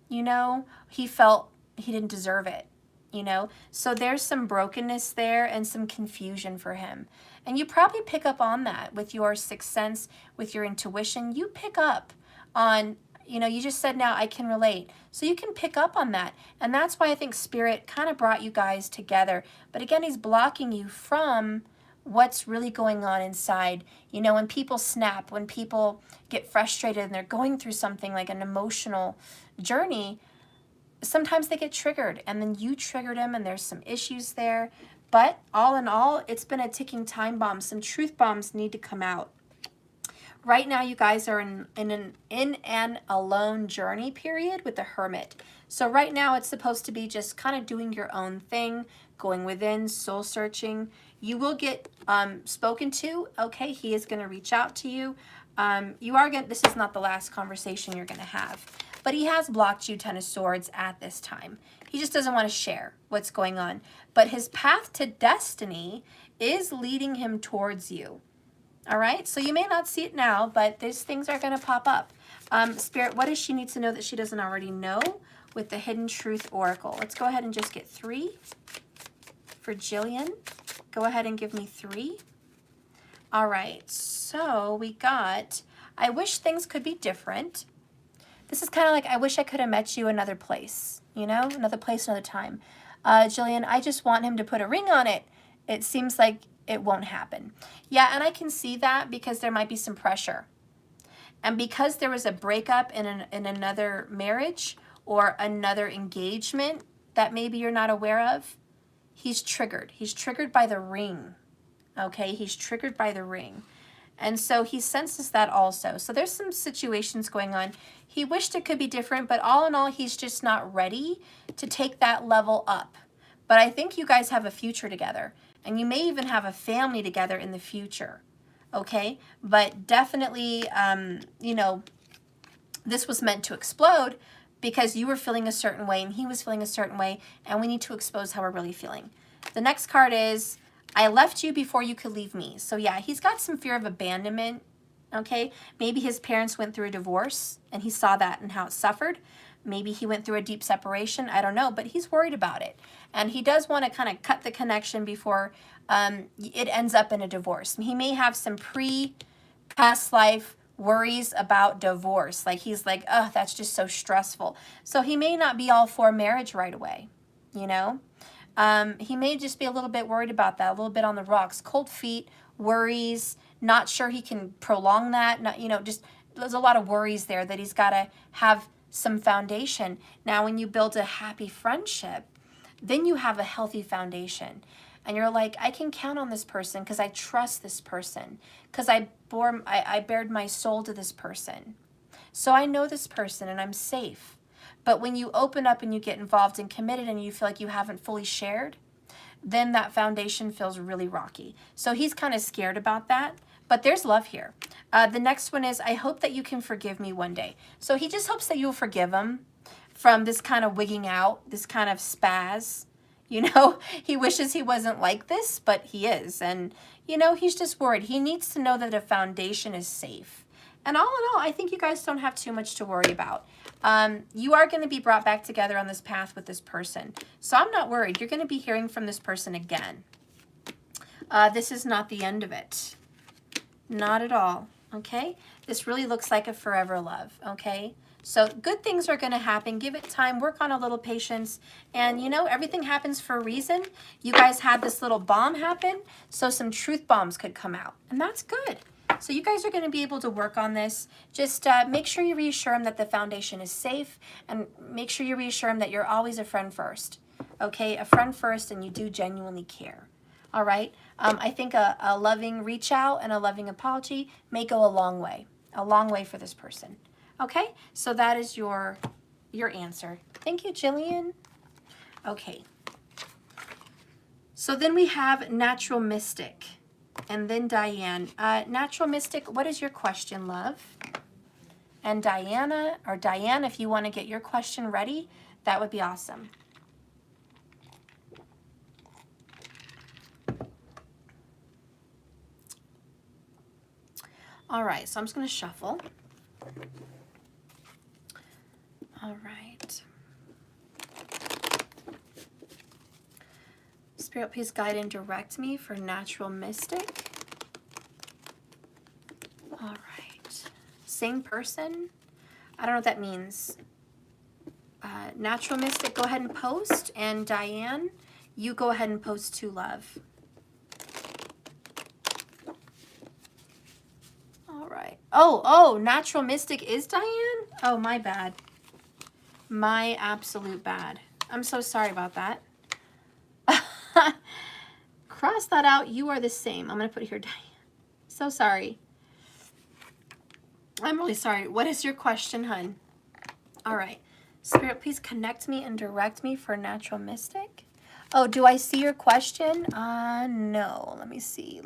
you know. He felt he didn't deserve it, you know. So there's some brokenness there and some confusion for him. And you probably pick up on that with your sixth sense, with your intuition. You pick up on, you know, you just said now I can relate. So you can pick up on that. And that's why I think Spirit kind of brought you guys together. But again, he's blocking you from what's really going on inside. You know, when people snap, when people get frustrated and they're going through something like an emotional journey, sometimes they get triggered. And then you triggered them and there's some issues there. But all in all, it's been a ticking time bomb. Some truth bombs need to come out. Right now, you guys are in an alone journey period with the Hermit. So right now, it's supposed to be just kind of doing your own thing, going within, soul searching. You will get spoken to. Okay, he is going to reach out to you. You are going. This is not the last conversation you're going to have. But he has blocked you, Ten of Swords, at this time. He just doesn't want to share what's going on. But his path to destiny is leading him towards you. All right, so you may not see it now, but these things are going to pop up. Spirit, what does she need to know that she doesn't already know with the Hidden Truth Oracle? Let's go ahead and just get 3 for Jillian. Go ahead and give me 3. All right, so we got, I wish things could be different. This is kind of like, I wish I could have met you another place, you know, another place, another time. Jillian, I just want him to put a ring on it. It seems like it won't happen. Yeah, and I can see that because there might be some pressure. And because there was a breakup in another marriage or another engagement that maybe you're not aware of, he's triggered. He's triggered by the ring, okay? He's triggered by the ring. And so he senses that also. So there's some situations going on. He wished it could be different, but all in all, he's just not ready to take that level up. But I think you guys have a future together. And you may even have a family together in the future, okay? But definitely, you know, this was meant to explode because you were feeling a certain way and he was feeling a certain way, and we need to expose how we're really feeling. The next card is, I left you before you could leave me. So yeah, he's got some fear of abandonment, okay? Maybe his parents went through a divorce and he saw that and how it suffered. Maybe he went through a deep separation. I don't know, but he's worried about it. And he does want to kind of cut the connection before it ends up in a divorce. He may have some past life worries about divorce. Like he's like, oh, that's just so stressful. So he may not be all for marriage right away, you know? He may just be a little bit worried about that, a little bit on the rocks. Cold feet, worries, not sure he can prolong that. Not, you know, just there's a lot of worries there that he's got to have some foundation. Now, when you build a happy friendship, then you have a healthy foundation. And you're like, I can count on this person because I trust this person, because I bared my soul to this person. So I know this person and I'm safe. But when you open up and you get involved and committed and you feel like you haven't fully shared, then that foundation feels really rocky. So he's kind of scared about that. But there's love here. The next one is, I hope that you can forgive me one day. So he just hopes that you'll forgive him from this kind of wigging out, this kind of spaz. You know, he wishes he wasn't like this, but he is. And, you know, he's just worried. He needs to know that a foundation is safe. And all in all, I think you guys don't have too much to worry about. You are going to be brought back together on this path with this person. So I'm not worried. You're going to be hearing from this person again. This is not the end of it. Not at all. Okay? This really looks like a forever love. Okay? So good things are going to happen. Give it time. Work on a little patience. And, you know, everything happens for a reason. You guys had this little bomb happen, so some truth bombs could come out. And that's good. So you guys are going to be able to work on this. Just make sure you reassure him that the foundation is safe, and make sure you reassure him that you're always a friend first. Okay? A friend first, and you do genuinely care. All right? I think a loving reach out and a loving apology may go a long way for this person. Okay, so that is your answer. Thank you, Jillian. Okay. So then we have Natural Mystic, and then Diane. Natural Mystic, what is your question, love? And Diane, if you want to get your question ready, that would be awesome. All right, so I'm just going to shuffle. All right. Spirit, please guide and direct me for Natural Mystic. All right. Same person. I don't know what that means. Natural Mystic, go ahead and post. And Diane, you go ahead and post to love. All right. Oh, Natural Mystic is Diane? Oh, my bad. My absolute bad. I'm so sorry about that. Cross that out. You are the same. I'm going to put here, Diane. So sorry. I'm really sorry. What is your question, hun? All right. Spirit, please connect me and direct me for Natural Mystic. Oh, do I see your question? No. Let me see.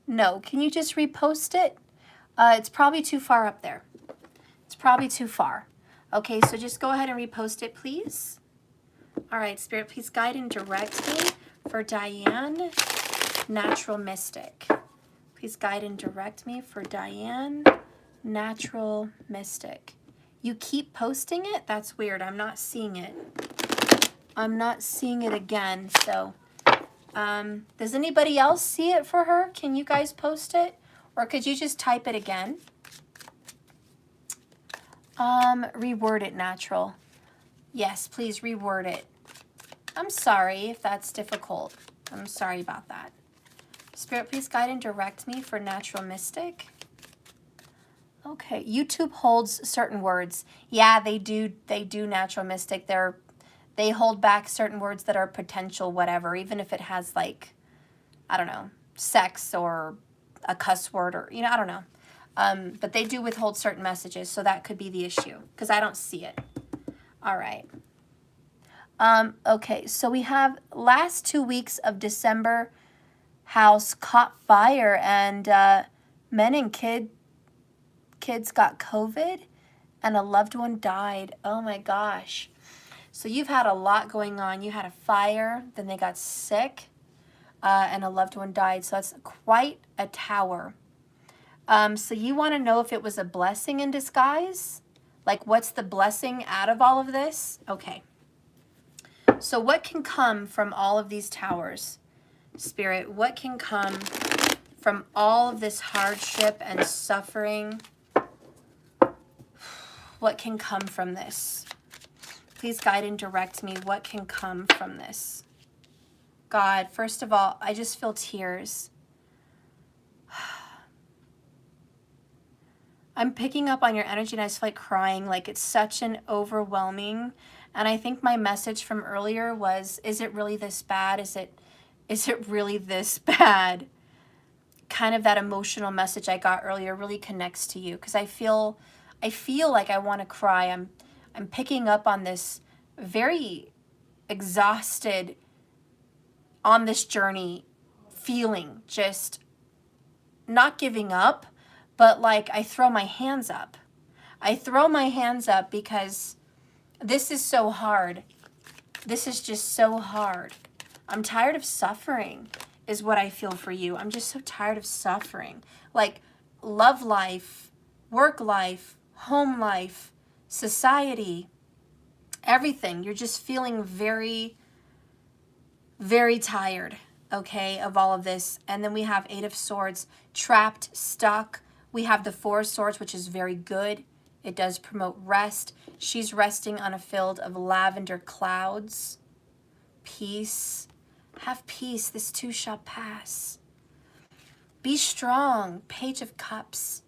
No. Can you just repost it? It's probably too far up there. It's probably too far. Okay, so just go ahead and repost it, please. All right, Spirit, please guide and direct me for Diane, Natural Mystic. Please guide and direct me for Diane, Natural Mystic. You keep posting it? That's weird. I'm not seeing it. I'm not seeing it again, so... does anybody else see it for her? Can you guys post it? Or could you just type it again? Reword it, Natural. Yes, please reword it. I'm sorry if that's difficult. I'm sorry about that. Spirit, please guide and direct me for Natural Mystic. Okay, YouTube holds certain words. Yeah, they do Natural Mystic. They hold back certain words that are potential whatever, even if it has, like, I don't know, sex or a cuss word or, you know, I don't know. But they do withhold certain messages, so that could be the issue because I don't see it. All right. Okay, so we have last 2 weeks of December house caught fire, and men and kids got COVID and a loved one died. Oh my gosh. So you've had a lot going on. You had a fire, then they got sick, and a loved one died. So that's quite a tower. So you want to know if it was a blessing in disguise? Like, what's the blessing out of all of this? Okay. So what can come from all of these towers? Spirit, what can come from all of this hardship and suffering? What can come from this? Please guide and direct me. What can come from this? God, first of all, I just feel tears. I'm picking up on your energy and I just feel like crying. Like it's such an overwhelming. And I think my message from earlier was, is it really this bad? Is it really this bad? Kind of that emotional message I got earlier really connects to you, because I feel like I want to cry. I'm picking up on this very exhausted on this journey feeling, just not giving up, but like I throw my hands up. I throw my hands up because this is so hard. This is just so hard. I'm tired of suffering is what I feel for you. I'm just so tired of suffering. Like love life, work life, home life, society, everything. You're just feeling very, very tired, okay, of all of this. And then we have 8 of Swords, trapped, stuck. We have the 4 of Swords, which is very good. It does promote rest. She's resting on a field of lavender clouds. Peace. Have peace. This too shall pass. Be strong. Page of Cups.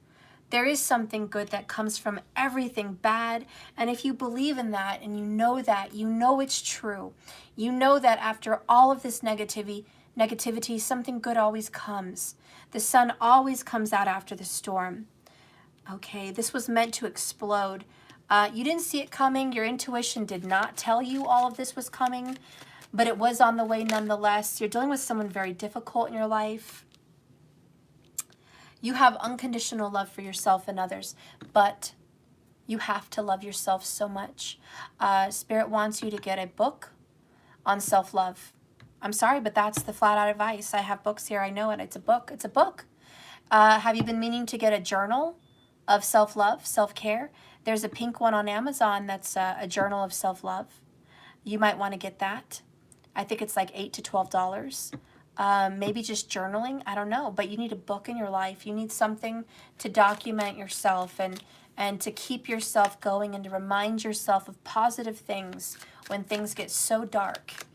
There is something good that comes from everything bad. And if you believe in that and you know it's true. You know that after all of this negativity, something good always comes. The sun always comes out after the storm. Okay, this was meant to explode. You didn't see it coming. Your intuition did not tell you all of this was coming, but it was on the way nonetheless. You're dealing with someone very difficult in your life. You have unconditional love for yourself and others, but you have to love yourself so much. Spirit wants you to get a book on self-love. I'm sorry, but that's the flat-out advice. I have books here. I know it. It's a book. It's a book. Have you been meaning to get a journal of self-love, self-care? There's a pink one on Amazon that's a journal of self-love. You might want to get that. I think it's like $8 to $12. Maybe just journaling. I don't know. But you need a book in your life. You need something to document yourself and to keep yourself going and to remind yourself of positive things when things get so dark.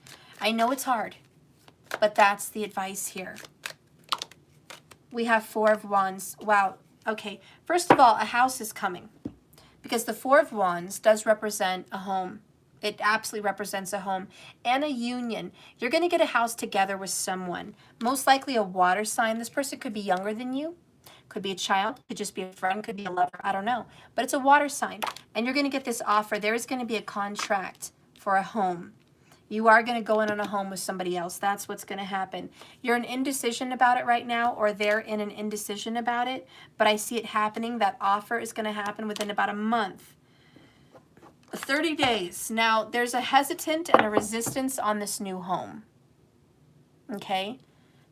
I know it's hard, but that's the advice here. We have 4 of Wands. Wow. Okay. First of all, a house is coming because the 4 of Wands does represent a home. It absolutely represents a home and a union. You're going to get a house together with someone, most likely a water sign. This person could be younger than you, could be a child, could just be a friend, could be a lover. I don't know, but it's a water sign and you're going to get this offer. There is going to be a contract for a home. You are going to go in on a home with somebody else. That's what's going to happen. You're in indecision about it right now, or they're in an indecision about it, but I see it happening. That offer is going to happen within about a month. 30 days. Now, there's a hesitant and a resistance on this new home. Okay?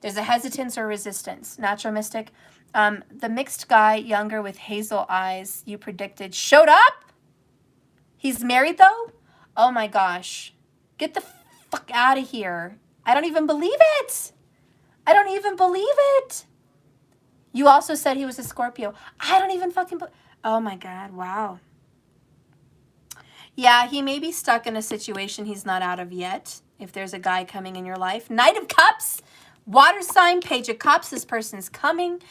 There's a hesitance or resistance. Natural mystic. The mixed guy, younger with hazel eyes, you predicted, showed up? He's married, though? Oh, my gosh. Get the fuck out of here. I don't even believe it. I don't even believe it. You also said he was a Scorpio. I don't even fucking oh my God, wow. Yeah, he may be stuck in a situation he's not out of yet. If there's a guy coming in your life. Knight of Cups, water sign, Page of Cups. This person's coming.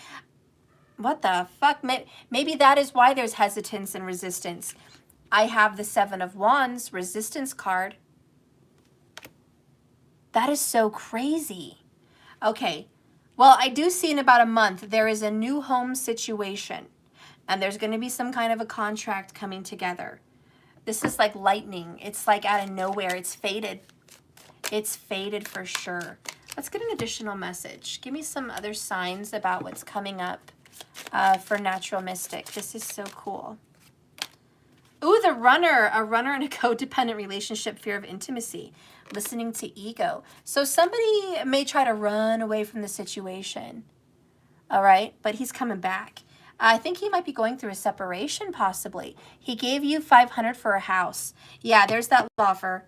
What the fuck? Maybe that is why there's hesitance and resistance. I have the 7 of Wands, resistance card. That is so crazy. Okay, well, I do see in about a month there is a new home situation and there's going to be some kind of a contract coming together. This is like lightning. It's like out of nowhere. It's faded. It's faded for sure. Let's get an additional message. Give me some other signs about what's coming up for Natural Mystic. This is so cool. Ooh, the runner. A runner in a codependent relationship, fear of intimacy. Listening to ego. So somebody may try to run away from the situation. All right, but he's coming back. I think he might be going through a separation possibly. He gave you $500 for a house. Yeah, there's that offer.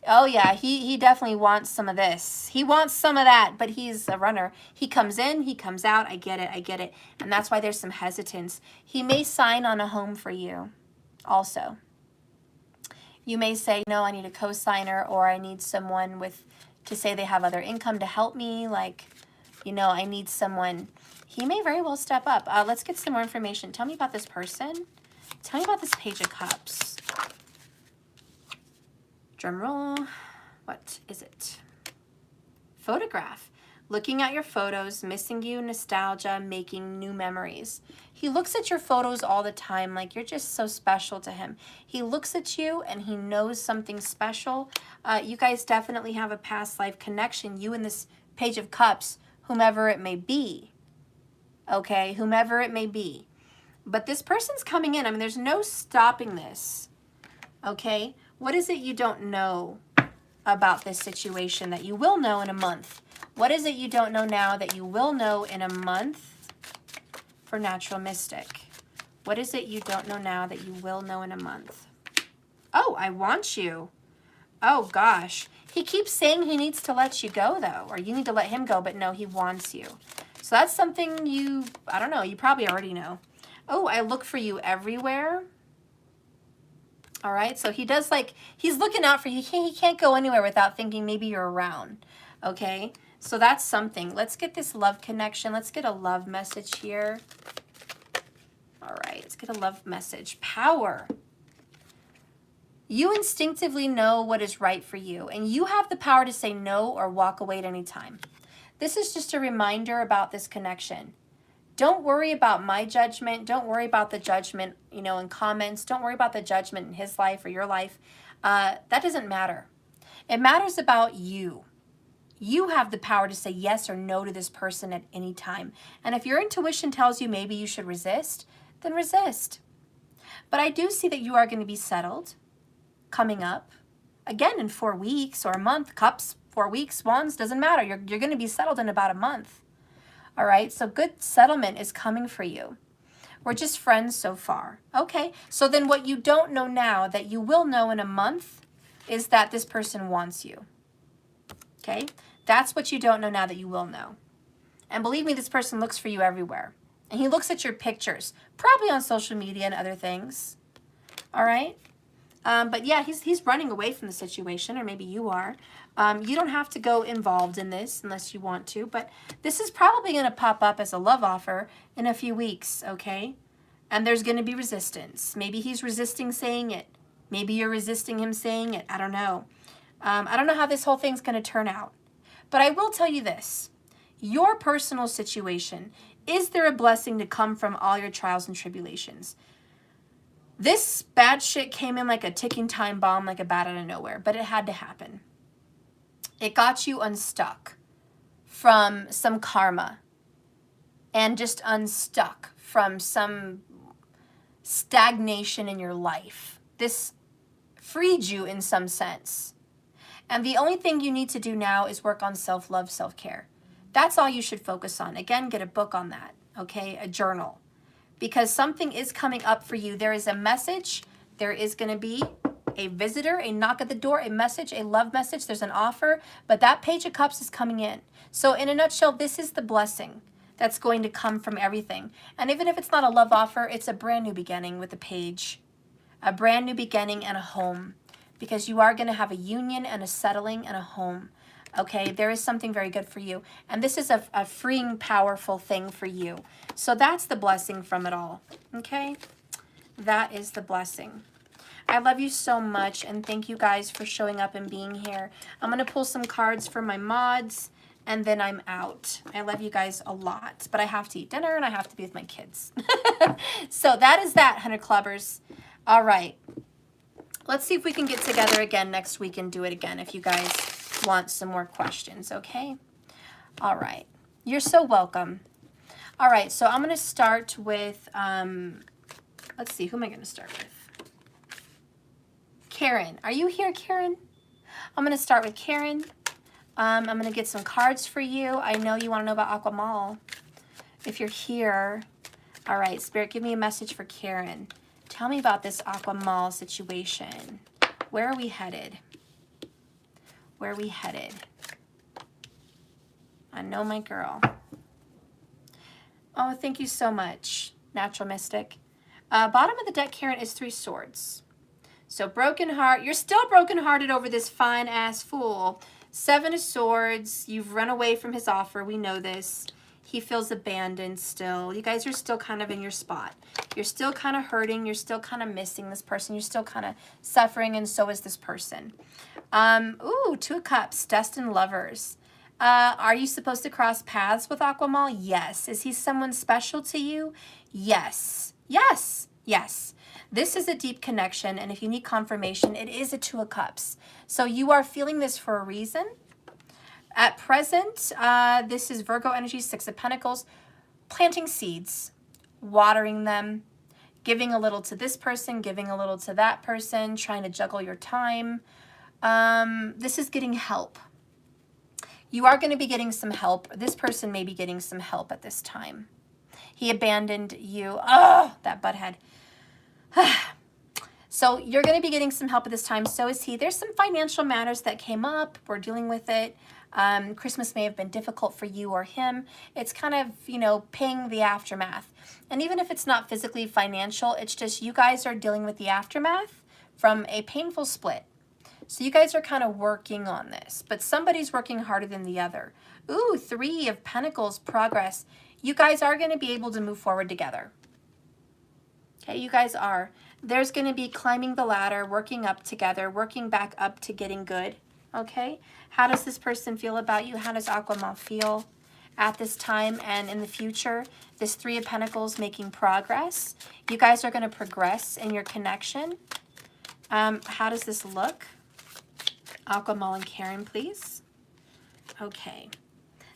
Oh yeah, he definitely wants some of this. He wants some of that, but he's a runner. He comes in, he comes out. I get it. And that's why there's some hesitance. He may sign on a home for you also. You may say, no, I need a co-signer, or I need someone to say they have other income to help me. Like, you know, I need someone. He may very well step up. Let's get some more information. Tell me about this person. Tell me about this Page of Cups. Drum roll. What is it? Photograph. Looking at your photos, missing you, nostalgia, making new memories. He looks at your photos all the time like you're just so special to him. He looks at you and he knows something special. You guys definitely have a past life connection. You and this Page of Cups, whomever it may be. Okay, whomever it may be. But this person's coming in. I mean, there's no stopping this. Okay, what is it you don't know about this situation that you will know in a month? What is it you don't know now that you will know in a month for Natural Mystic? What is it you don't know now that you will know in a month? Oh, I want you. Oh, gosh. He keeps saying he needs to let you go, though, or you need to let him go, but no, he wants you. So that's something you, I don't know, you probably already know. Oh, I look for you everywhere. All right, so he does like, he's looking out for you. He can't go anywhere without thinking maybe you're around, okay? So that's something. Let's get this love connection. Let's get a love message here. All right, let's get a love message. Power. You instinctively know what is right for you, and you have the power to say no or walk away at any time. This is just a reminder about this connection. Don't worry about my judgment. Don't worry about the judgment, you know, in comments. Don't worry about the judgment in his life or your life. That doesn't matter. It matters about you. You have the power to say yes or no to this person at any time. And if your intuition tells you maybe you should resist, then resist. But I do see that you are going to be settled coming up. Again, in 4 weeks or a month. Cups, 4 weeks, wands, doesn't matter. You're going to be settled in about a month. All right, so good settlement is coming for you. We're just friends so far. Okay, so then what you don't know now that you will know in a month is that this person wants you. Okay, that's what you don't know now that you will know. And believe me, this person looks for you everywhere. And he looks at your pictures, probably on social media and other things. All right, but yeah, he's running away from the situation, or maybe you are. You don't have to go involved in this unless you want to, but this is probably going to pop up as a love offer in a few weeks, okay? And there's going to be resistance. Maybe he's resisting saying it. Maybe you're resisting him saying it. I don't know. I don't know how this whole thing's going to turn out. But I will tell you this. Your personal situation, is there a blessing to come from all your trials and tribulations? This bad shit came in like a ticking time bomb, like a bat out of nowhere, but it had to happen. It got you unstuck from some karma and just unstuck from some stagnation in your life. This freed you in some sense. And the only thing you need to do now is work on self-love, self-care. That's all you should focus on. Again, get a book on that, okay? A journal. Because something is coming up for you. There is a message. There is going to be a visitor, a knock at the door, a message, a love message. There's an offer, but that Page of Cups is coming in. So in a nutshell, this is the blessing that's going to come from everything. And even if it's not a love offer, it's a brand new beginning with the page. A brand new beginning and a home. Because you are going to have a union and a settling and a home. Okay, there is something very good for you. And this is a freeing, powerful thing for you. So that's the blessing from it all. Okay, that is the blessing. I love you so much, and thank you guys for showing up and being here. I'm going to pull some cards for my mods, and then I'm out. I love you guys a lot, but I have to eat dinner, and I have to be with my kids. So that is that, 100 Clubbers. All right. Let's see if we can get together again next week and do it again if you guys want some more questions, okay? All right. You're so welcome. All right, so I'm going to start with, let's see, who am I going to start with? Karen. Are you here, Karen? I'm going to start with Karen. I'm going to get some cards for you. I know you want to know about Aquamal. If you're here. All right, Spirit, give me a message for Karen. Tell me about this Aquamal situation. Where are we headed? Where are we headed? I know my girl. Oh, thank you so much, Natural Mystic. Bottom of the deck, Karen, is 3 swords. So broken heart. You're still brokenhearted over this fine-ass fool. 7 of swords. You've run away from his offer. We know this. He feels abandoned still. You guys are still kind of in your spot. You're still kind of hurting. You're still kind of missing this person. You're still kind of suffering, and so is this person. Ooh, 2 of Cups. Destined lovers. Are you supposed to cross paths with Aquamal? Yes. Is he someone special to you? Yes. Yes. Yes. This is a deep connection, and if you need confirmation, it is a 2 of Cups. So you are feeling this for a reason. At present, this is Virgo energy, 6 of Pentacles, planting seeds, watering them, giving a little to this person, giving a little to that person, trying to juggle your time. This is getting help. You are going to be getting some help. This person may be getting some help at this time. He abandoned you. Oh, that butthead. So you're going to be getting some help at this time. So is he. There's some financial matters that came up. We're dealing with it. Christmas may have been difficult for you or him. It's kind of, you know, paying the aftermath. And even if it's not physically financial, it's just you guys are dealing with the aftermath from a painful split. So you guys are kind of working on this, but somebody's working harder than the other. Ooh, 3 of Pentacles, progress. You guys are going to be able to move forward together. Okay, you guys are. There's going to be climbing the ladder, working up together, working back up to getting good. Okay, how does this person feel about you? How does Aquamal feel at this time and in the future? This 3 of Pentacles making progress. You guys are going to progress in your connection. How does this look? Aquamal and Karen, please. Okay.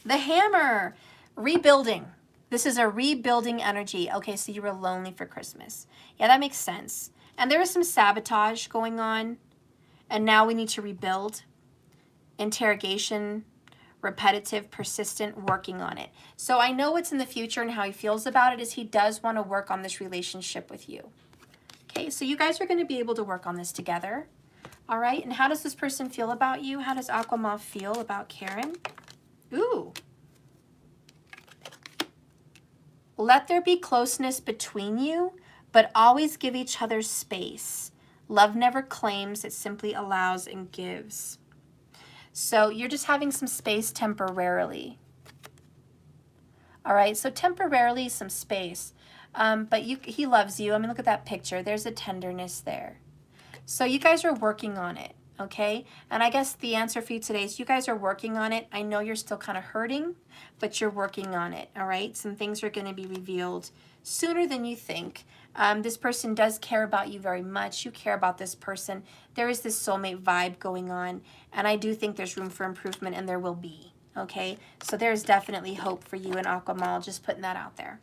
The Hammer, rebuilding. This is a rebuilding energy. Okay, so you were lonely for Christmas. Yeah, that makes sense. And there is some sabotage going on. And now we need to rebuild. Interrogation, repetitive, persistent, working on it. So I know what's in the future and how he feels about it is he does want to work on this relationship with you. Okay, so you guys are going to be able to work on this together. All right, and how does this person feel about you? How does Aquamal feel about Karen? Ooh. Let there be closeness between you, but always give each other space. Love never claims, it simply allows and gives. So you're just having some space temporarily. All right, so temporarily some space. But he loves you. I mean, look at that picture. There's a tenderness there. So you guys are working on it, okay? And I guess the answer for you today is you guys are working on it. I know you're still kind of hurting, but you're working on it, all right? Some things are going to be revealed sooner than you think. This person does care about you very much. You care about this person. There is this soulmate vibe going on, and I do think there's room for improvement, and there will be, okay? So there's definitely hope for you and Aquamal, just putting that out there.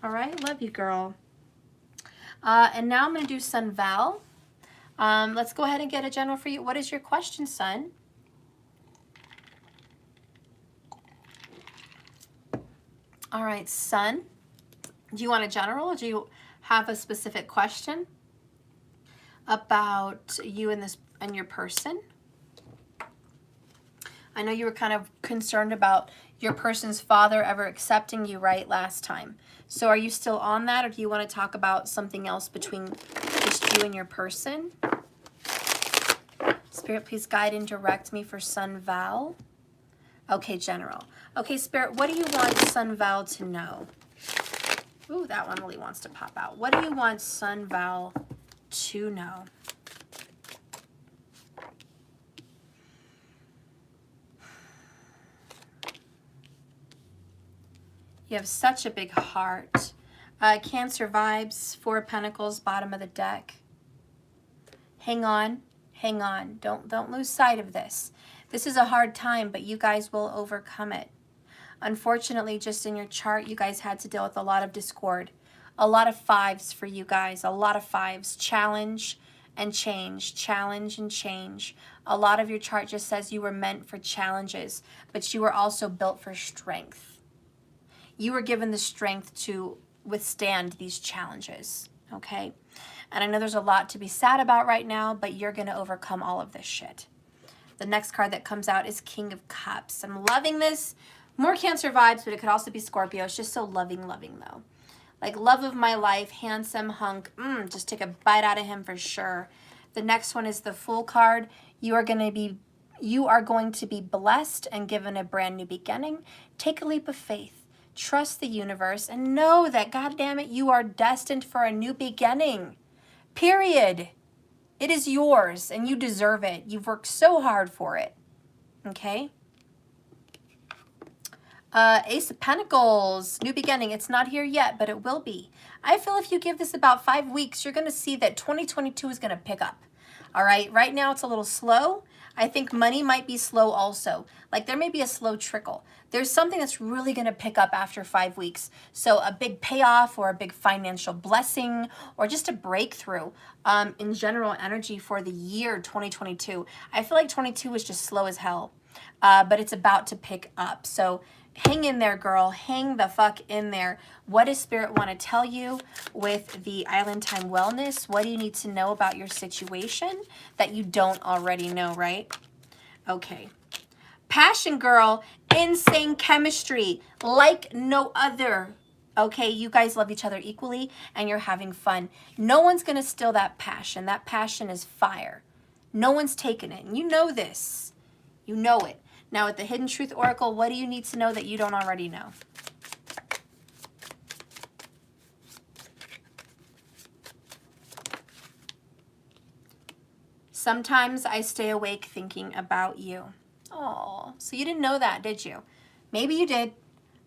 All right, love you, girl. And now I'm going to do Sun Val. Let's go ahead and get a general for you. What is your question, Sun? All right, Sun. Do you want a general, or do you have a specific question about you and your person? I know you were kind of concerned about your person's father ever accepting you, right, last time. So are you still on that, or do you want to talk about something else between just you and your person? Spirit, please guide and direct me for Sun Val. Okay, general. Okay, Spirit, what do you want Sun Val to know? Ooh, that one really wants to pop out. What do you want Sun Val to know? You have such a big heart. Cancer vibes, 4 of Pentacles, bottom of the deck. Hang on, hang on. Don't lose sight of this. This is a hard time, but you guys will overcome it. Unfortunately, just in your chart, you guys had to deal with a lot of discord. A lot of 5s for you guys, a lot of 5s. Challenge and change, challenge and change. A lot of your chart just says you were meant for challenges, but you were also built for strength. You were given the strength to withstand these challenges, okay? And I know there's a lot to be sad about right now, but you're going to overcome all of this shit. The next card that comes out is King of Cups. I'm loving this. More Cancer vibes, but it could also be Scorpio. It's just so loving though. Like love of my life, handsome hunk. Just take a bite out of him for sure. The next one is the Fool card. You are going to be blessed and given a brand new beginning. Take a leap of faith. Trust the universe and know that, God damn it, you are destined for a new beginning. Period. It is yours and you deserve it. You've worked so hard for it. Okay? Ace of Pentacles, new beginning. It's not here yet, but it will be. I feel if you give this about 5 weeks, you're going to see that 2022 is going to pick up. All right? Right now, it's a little slow. I think money might be slow also. Like there may be a slow trickle. There's something that's really going to pick up after 5 weeks. So a big payoff or a big financial blessing or just a breakthrough in general energy for the year 2022. I feel like 22 was just slow as hell, but it's about to pick up. So hang in there, girl. Hang the fuck in there. What does Spirit want to tell you with the Island Time Wellness? What do you need to know about your situation that you don't already know, right? Okay. Passion, girl. Insane chemistry. Like no other. Okay, you guys love each other equally and you're having fun. No one's going to steal that passion. That passion is fire. No one's taking it. And you know this. You know it. Now with the Hidden Truth Oracle, what do you need to know that you don't already know? Sometimes I stay awake thinking about you. Oh, so you didn't know that, did you? Maybe you did,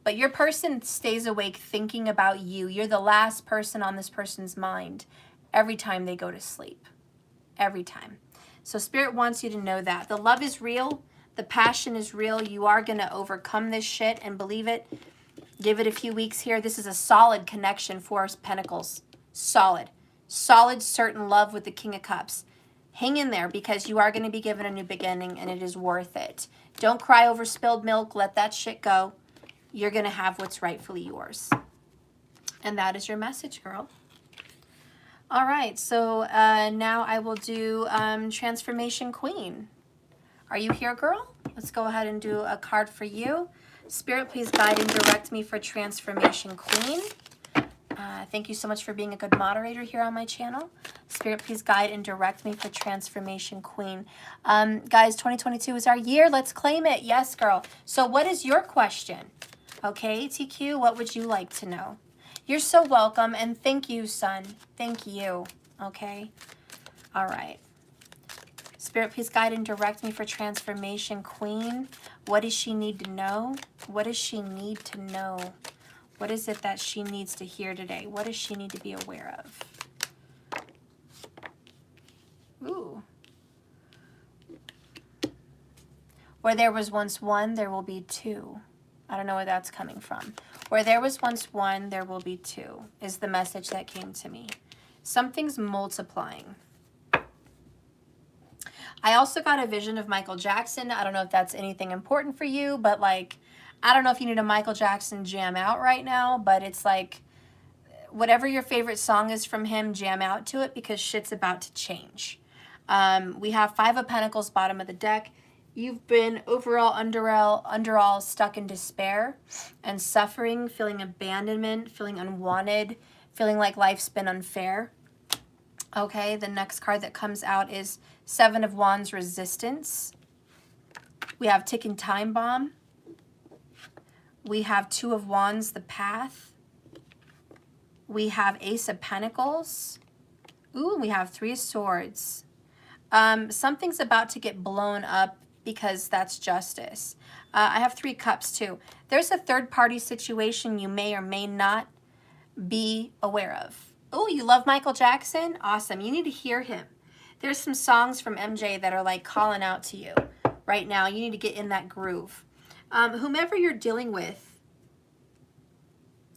but your person stays awake thinking about you. You're the last person on this person's mind every time they go to sleep. Every time. So Spirit wants you to know that. The love is real. The passion is real. You are going to overcome this shit and believe it. Give it a few weeks here. This is a solid connection for Pentacles. Solid. Solid, certain love with the King of Cups. Hang in there because you are going to be given a new beginning and it is worth it. Don't cry over spilled milk. Let that shit go. You're going to have what's rightfully yours. And that is your message, girl. All right. So now I will do Transformation Queen. Are you here, girl? Let's go ahead and do a card for you. Spirit, please guide and direct me for Transformation Queen. Thank you so much for being a good moderator here on my channel. Spirit, please guide and direct me for Transformation Queen. Guys, 2022 is our year. Let's claim it. Yes, girl. So what is your question? Okay, TQ, what would you like to know? You're so welcome, and thank you, son. Thank you. Okay? All right. Spirit, please guide and direct me for Transformation Queen. What does she need to know? What does she need to know? What is it that she needs to hear today? What does she need to be aware of? Ooh. Where there was once one, there will be two. I don't know where that's coming from. Where there was once one, there will be two, is the message that came to me. Something's multiplying. I also got a vision of Michael Jackson. I don't know if that's anything important for you, but like, I don't know if you need a Michael Jackson jam out right now, but it's like, whatever your favorite song is from him, jam out to it because shit's about to change. We have Five of Pentacles, bottom of the deck. You've been overall, underall stuck in despair and suffering, feeling abandonment, feeling unwanted, feeling like life's been unfair. Okay, the next card that comes out is Seven of Wands, Resistance. We have Ticking Time Bomb. We have Two of Wands, The Path. We have Ace of Pentacles. Ooh, we have Three of Swords. Something's about to get blown up because that's justice. I have Three Cups too. There's a third-party situation you may or may not be aware of. Oh, you love Michael Jackson? Awesome. You need to hear him. There's some songs from MJ that are like calling out to you right now. You need to get in that groove. Whomever you're dealing with,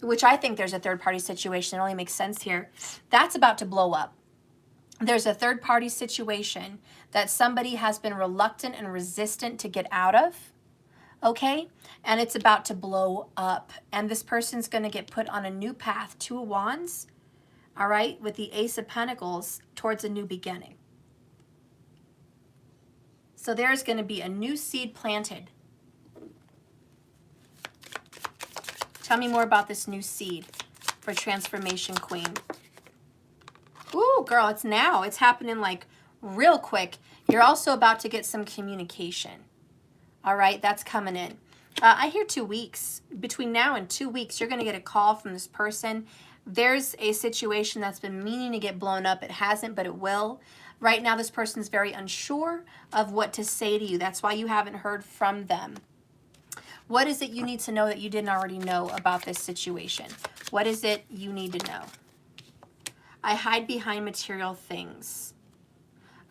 which I think there's a third-party situation, it only makes sense here, that's about to blow up. There's a third-party situation that somebody has been reluctant and resistant to get out of, okay? And it's about to blow up. And this person's going to get put on a new path, Two of Wands, all right, with the Ace of Pentacles towards a new beginning. So there's going to be a new seed planted. Tell me more about this new seed for Transformation Queen. Ooh, girl, it's now. It's happening like real quick. You're also about to get some communication. All right, that's coming in. I hear 2 weeks. Between now and 2 weeks, you're going to get a call from this person. There's a situation that's been meaning to get blown up. It hasn't, but it will. Right now, this person's very unsure of what to say to you. That's why you haven't heard from them. What is it you need to know that you didn't already know about this situation? What is it you need to know? I hide behind material things.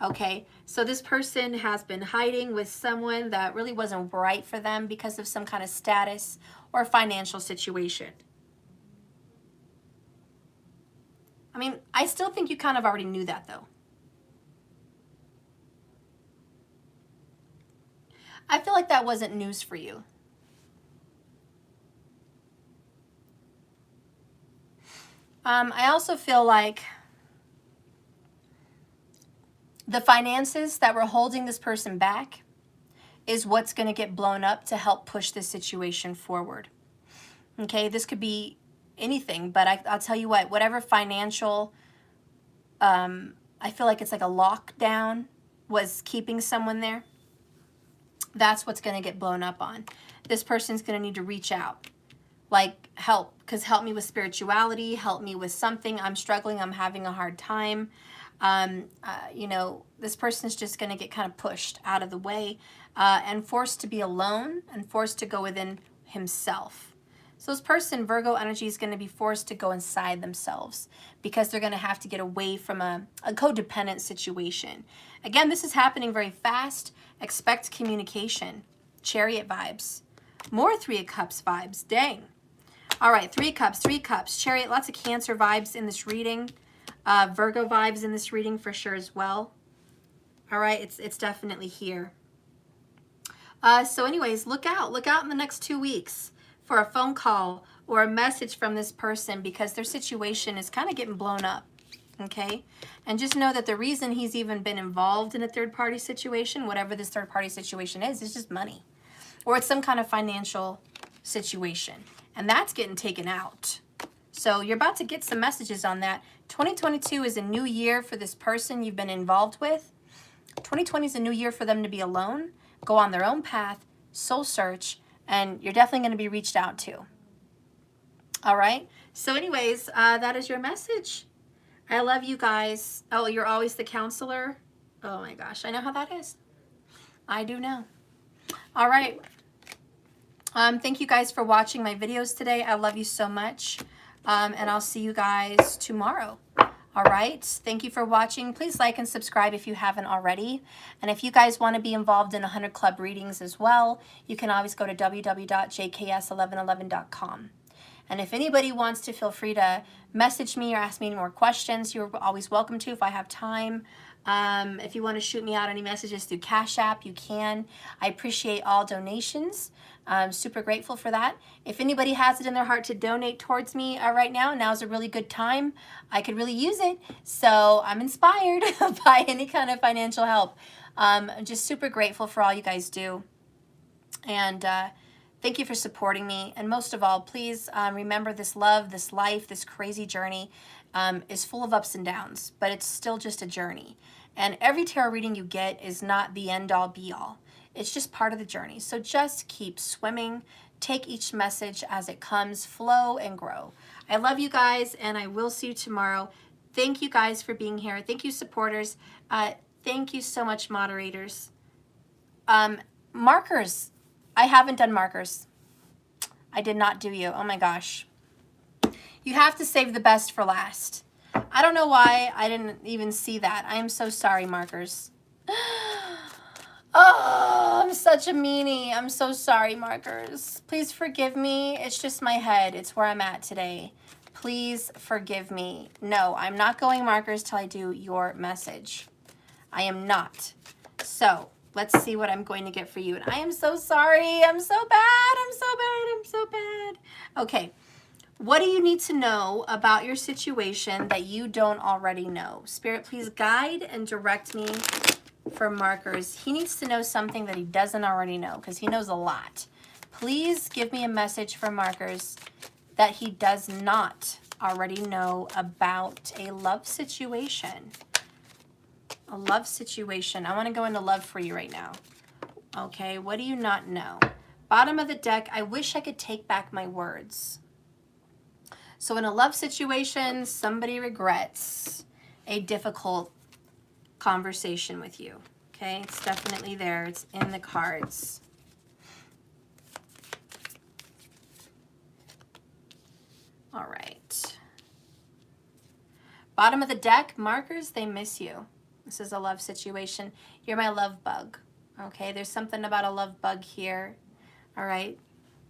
Okay, so this person has been hiding with someone that really wasn't right for them because of some kind of status or financial situation. I mean, I still think you kind of already knew that though. I feel like that wasn't news for you. I also feel like the finances that were holding this person back is what's going to get blown up to help push this situation forward. Okay, this could be anything, but I'll tell you what, whatever financial, I feel like it's like a lockdown was keeping someone there. That's what's going to get blown up on. This person's going to need to reach out. Like, help, because help me with spirituality, help me with something. I'm struggling, I'm having a hard time. You know, this person is just going to get kind of pushed out of the way and forced to be alone and forced to go within himself. So this person, Virgo energy, is going to be forced to go inside themselves because they're going to have to get away from a codependent situation. Again, this is happening very fast. Expect communication. Chariot vibes. More Three of Cups vibes. Dang. All right, Three Cups, Chariot, lots of Cancer vibes in this reading. Virgo vibes in this reading for sure as well. All right, it's definitely here. So anyways, look out in the next 2 weeks for a phone call or a message from this person because their situation is kind of getting blown up, okay? And just know that the reason he's even been involved in a third-party situation, whatever this third-party situation is just money. Or it's some kind of financial situation. And that's getting taken out. So you're about to get some messages on that. 2022 is a new year for this person you've been involved with. 2020 is a new year for them to be alone, go on their own path, soul search, and you're definitely going to be reached out to. All right? So anyways, that is your message. I love you guys. Oh, you're always the counselor? Oh my gosh, I know how that is. I do know. All right. Thank you guys for watching my videos today. I love you so much. And I'll see you guys tomorrow. All right. Thank you for watching. Please like and subscribe if you haven't already. And if you guys want to be involved in 100 Club readings as well, you can always go to www.jks1111.com. And if anybody wants to, feel free to message me or ask me any more questions. You're always welcome to if I have time. If you want to shoot me out any messages through Cash App, you can. I appreciate all donations. I'm super grateful for that. If anybody has it in their heart to donate towards me right now, now's a really good time. I could really use it. So I'm inspired by any kind of financial help. I'm just super grateful for all you guys do. And thank you for supporting me. And most of all, please remember this love, this life, this crazy journey is full of ups and downs, but it's still just a journey. And every tarot reading you get is not the end all be all. It's just part of the journey. So just keep swimming. Take each message as it comes, flow and grow. I love you guys, and I will see you tomorrow. Thank you guys for being here. Thank you, supporters. Thank you so much, moderators. Markers. I haven't done markers. I did not do you. Oh my gosh. You have to save the best for last. I don't know why I didn't even see that. I am so sorry, markers. Oh, I'm such a meanie. I'm so sorry, markers. Please forgive me. It's just my head. It's where I'm at today. Please forgive me. No, I'm not going markers till I do your message. I am not. So let's see what I'm going to get for you. And I am so sorry. I'm so bad. I'm so bad. I'm so bad. Okay. What do you need to know about your situation that you don't already know? Spirit, please guide and direct me for markers. He needs to know something that he doesn't already know because he knows a lot. Please give me a message for markers that he does not already know about a love situation. A love situation. I want to go into love for you right now. Okay, what do you not know? Bottom of the deck, I wish I could take back my words. So in a love situation, somebody regrets a difficult conversation with you. Okay, it's definitely there. It's in the cards. All right. Bottom of the deck, markers, they miss you. This is a love situation. You're my love bug. Okay, there's something about a love bug here. All right.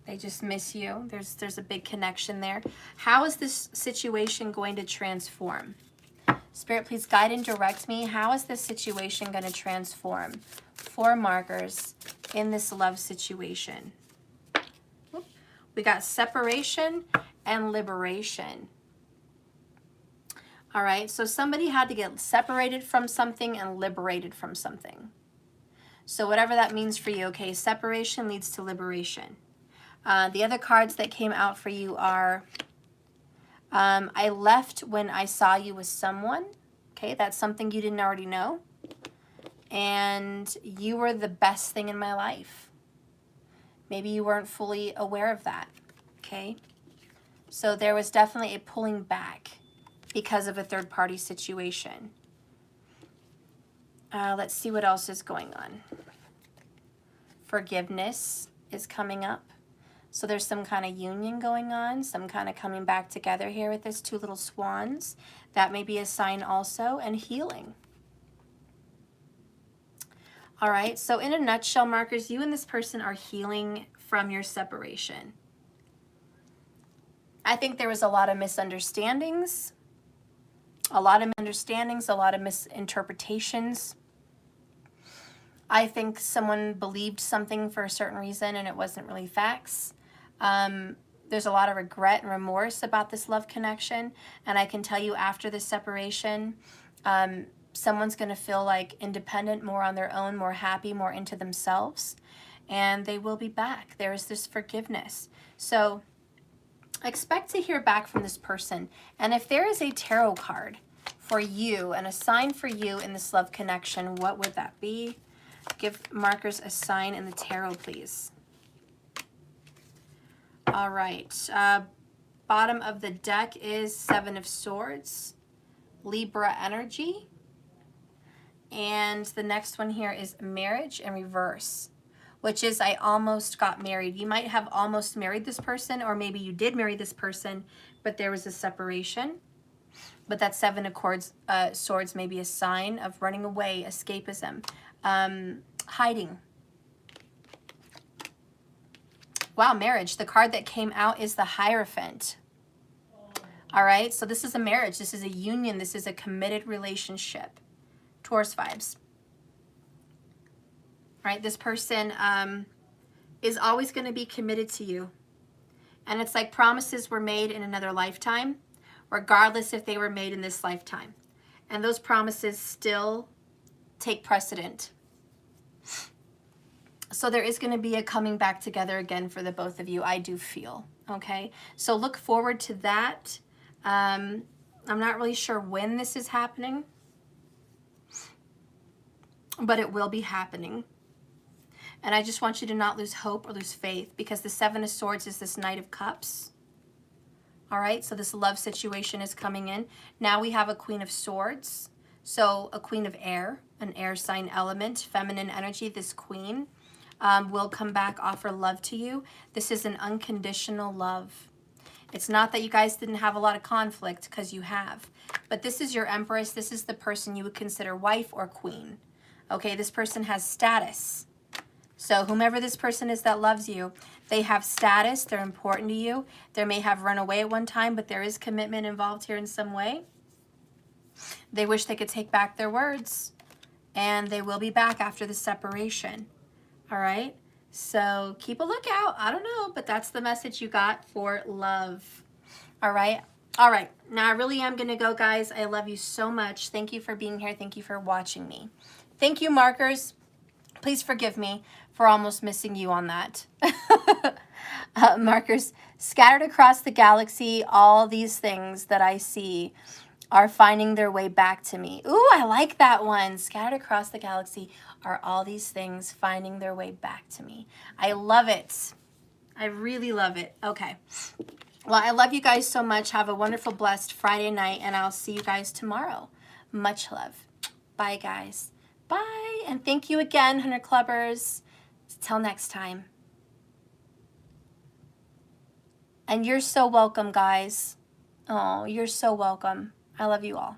They just miss you. There's a big connection there. How is this situation going to transform? Spirit, please guide and direct me. How is this situation going to transform for markers in this love situation? We got separation and liberation. All right, so somebody had to get separated from something and liberated from something. So whatever that means for you, okay, separation leads to liberation. The other cards that came out for you are, I left when I saw you with someone. Okay, that's something you didn't already know. And you were the best thing in my life. Maybe you weren't fully aware of that. Okay, so there was definitely a pulling back because of a third-party situation. Let's see what else is going on. Forgiveness is coming up. So there's some kind of union going on, some kind of coming back together here with this two little swans. That may be a sign also, and healing. All right, so in a nutshell, markers, you and this person are healing from your separation. I think there was a lot of misunderstandings, a lot of misinterpretations. I think someone believed something for a certain reason and it wasn't really facts. There's a lot of regret and remorse about this love connection. And I can tell you after this separation, someone's going to feel like independent, more on their own, more happy, more into themselves. And they will be back. There is this forgiveness. So expect to hear back from this person. And if there is a tarot card for you and a sign for you in this love connection, what would that be? Give markers a sign in the tarot, please. All right. Bottom of the deck is Seven of Swords, Libra energy. And the next one here is marriage in reverse, which is I almost got married. You might have almost married this person, or maybe you did marry this person, but there was a separation. But that Seven of Swords may be a sign of running away, escapism, hiding. Wow, marriage. The card that came out is the Hierophant. All right, so this is a marriage. This is a union. This is a committed relationship. Taurus vibes. Right, this person is always going to be committed to you. And it's like promises were made in another lifetime, regardless if they were made in this lifetime. And those promises still take precedent. So there is going to be a coming back together again for the both of you, I do feel. Okay, so look forward to that. I'm not really sure when this is happening, but it will be happening. And I just want you to not lose hope or lose faith, because the Seven of Swords is this Knight of Cups. All right, so this love situation is coming in. Now we have a Queen of Swords. So a Queen of Air, an air sign element, feminine energy. This queen will come back, offer love to you. This is an unconditional love. It's not that you guys didn't have a lot of conflict, because you have. But this is your Empress. This is the person you would consider wife or queen. Okay, this person has status. So whomever this person is that loves you, they have status. They're important to you. They may have run away at one time, but there is commitment involved here in some way. They wish they could take back their words, and they will be back after the separation. All right, so keep a lookout. I don't know, but that's the message you got for love. All right? All right. Now I really am going to go, guys. I love you so much. Thank you for being here. Thank you for watching me. Thank you, markers. Please forgive me for almost missing you on that. Markers, scattered across the galaxy, all these things that I see are finding their way back to me. Ooh, I like that one. Scattered across the galaxy are all these things finding their way back to me. I love it. I really love it. Okay. Well, I love you guys so much. Have a wonderful, blessed Friday night, and I'll see you guys tomorrow. Much love. Bye, guys. Bye. And thank you again, 100 Clubbers. Till next time. And you're so welcome, guys. Oh, you're so welcome. I love you all.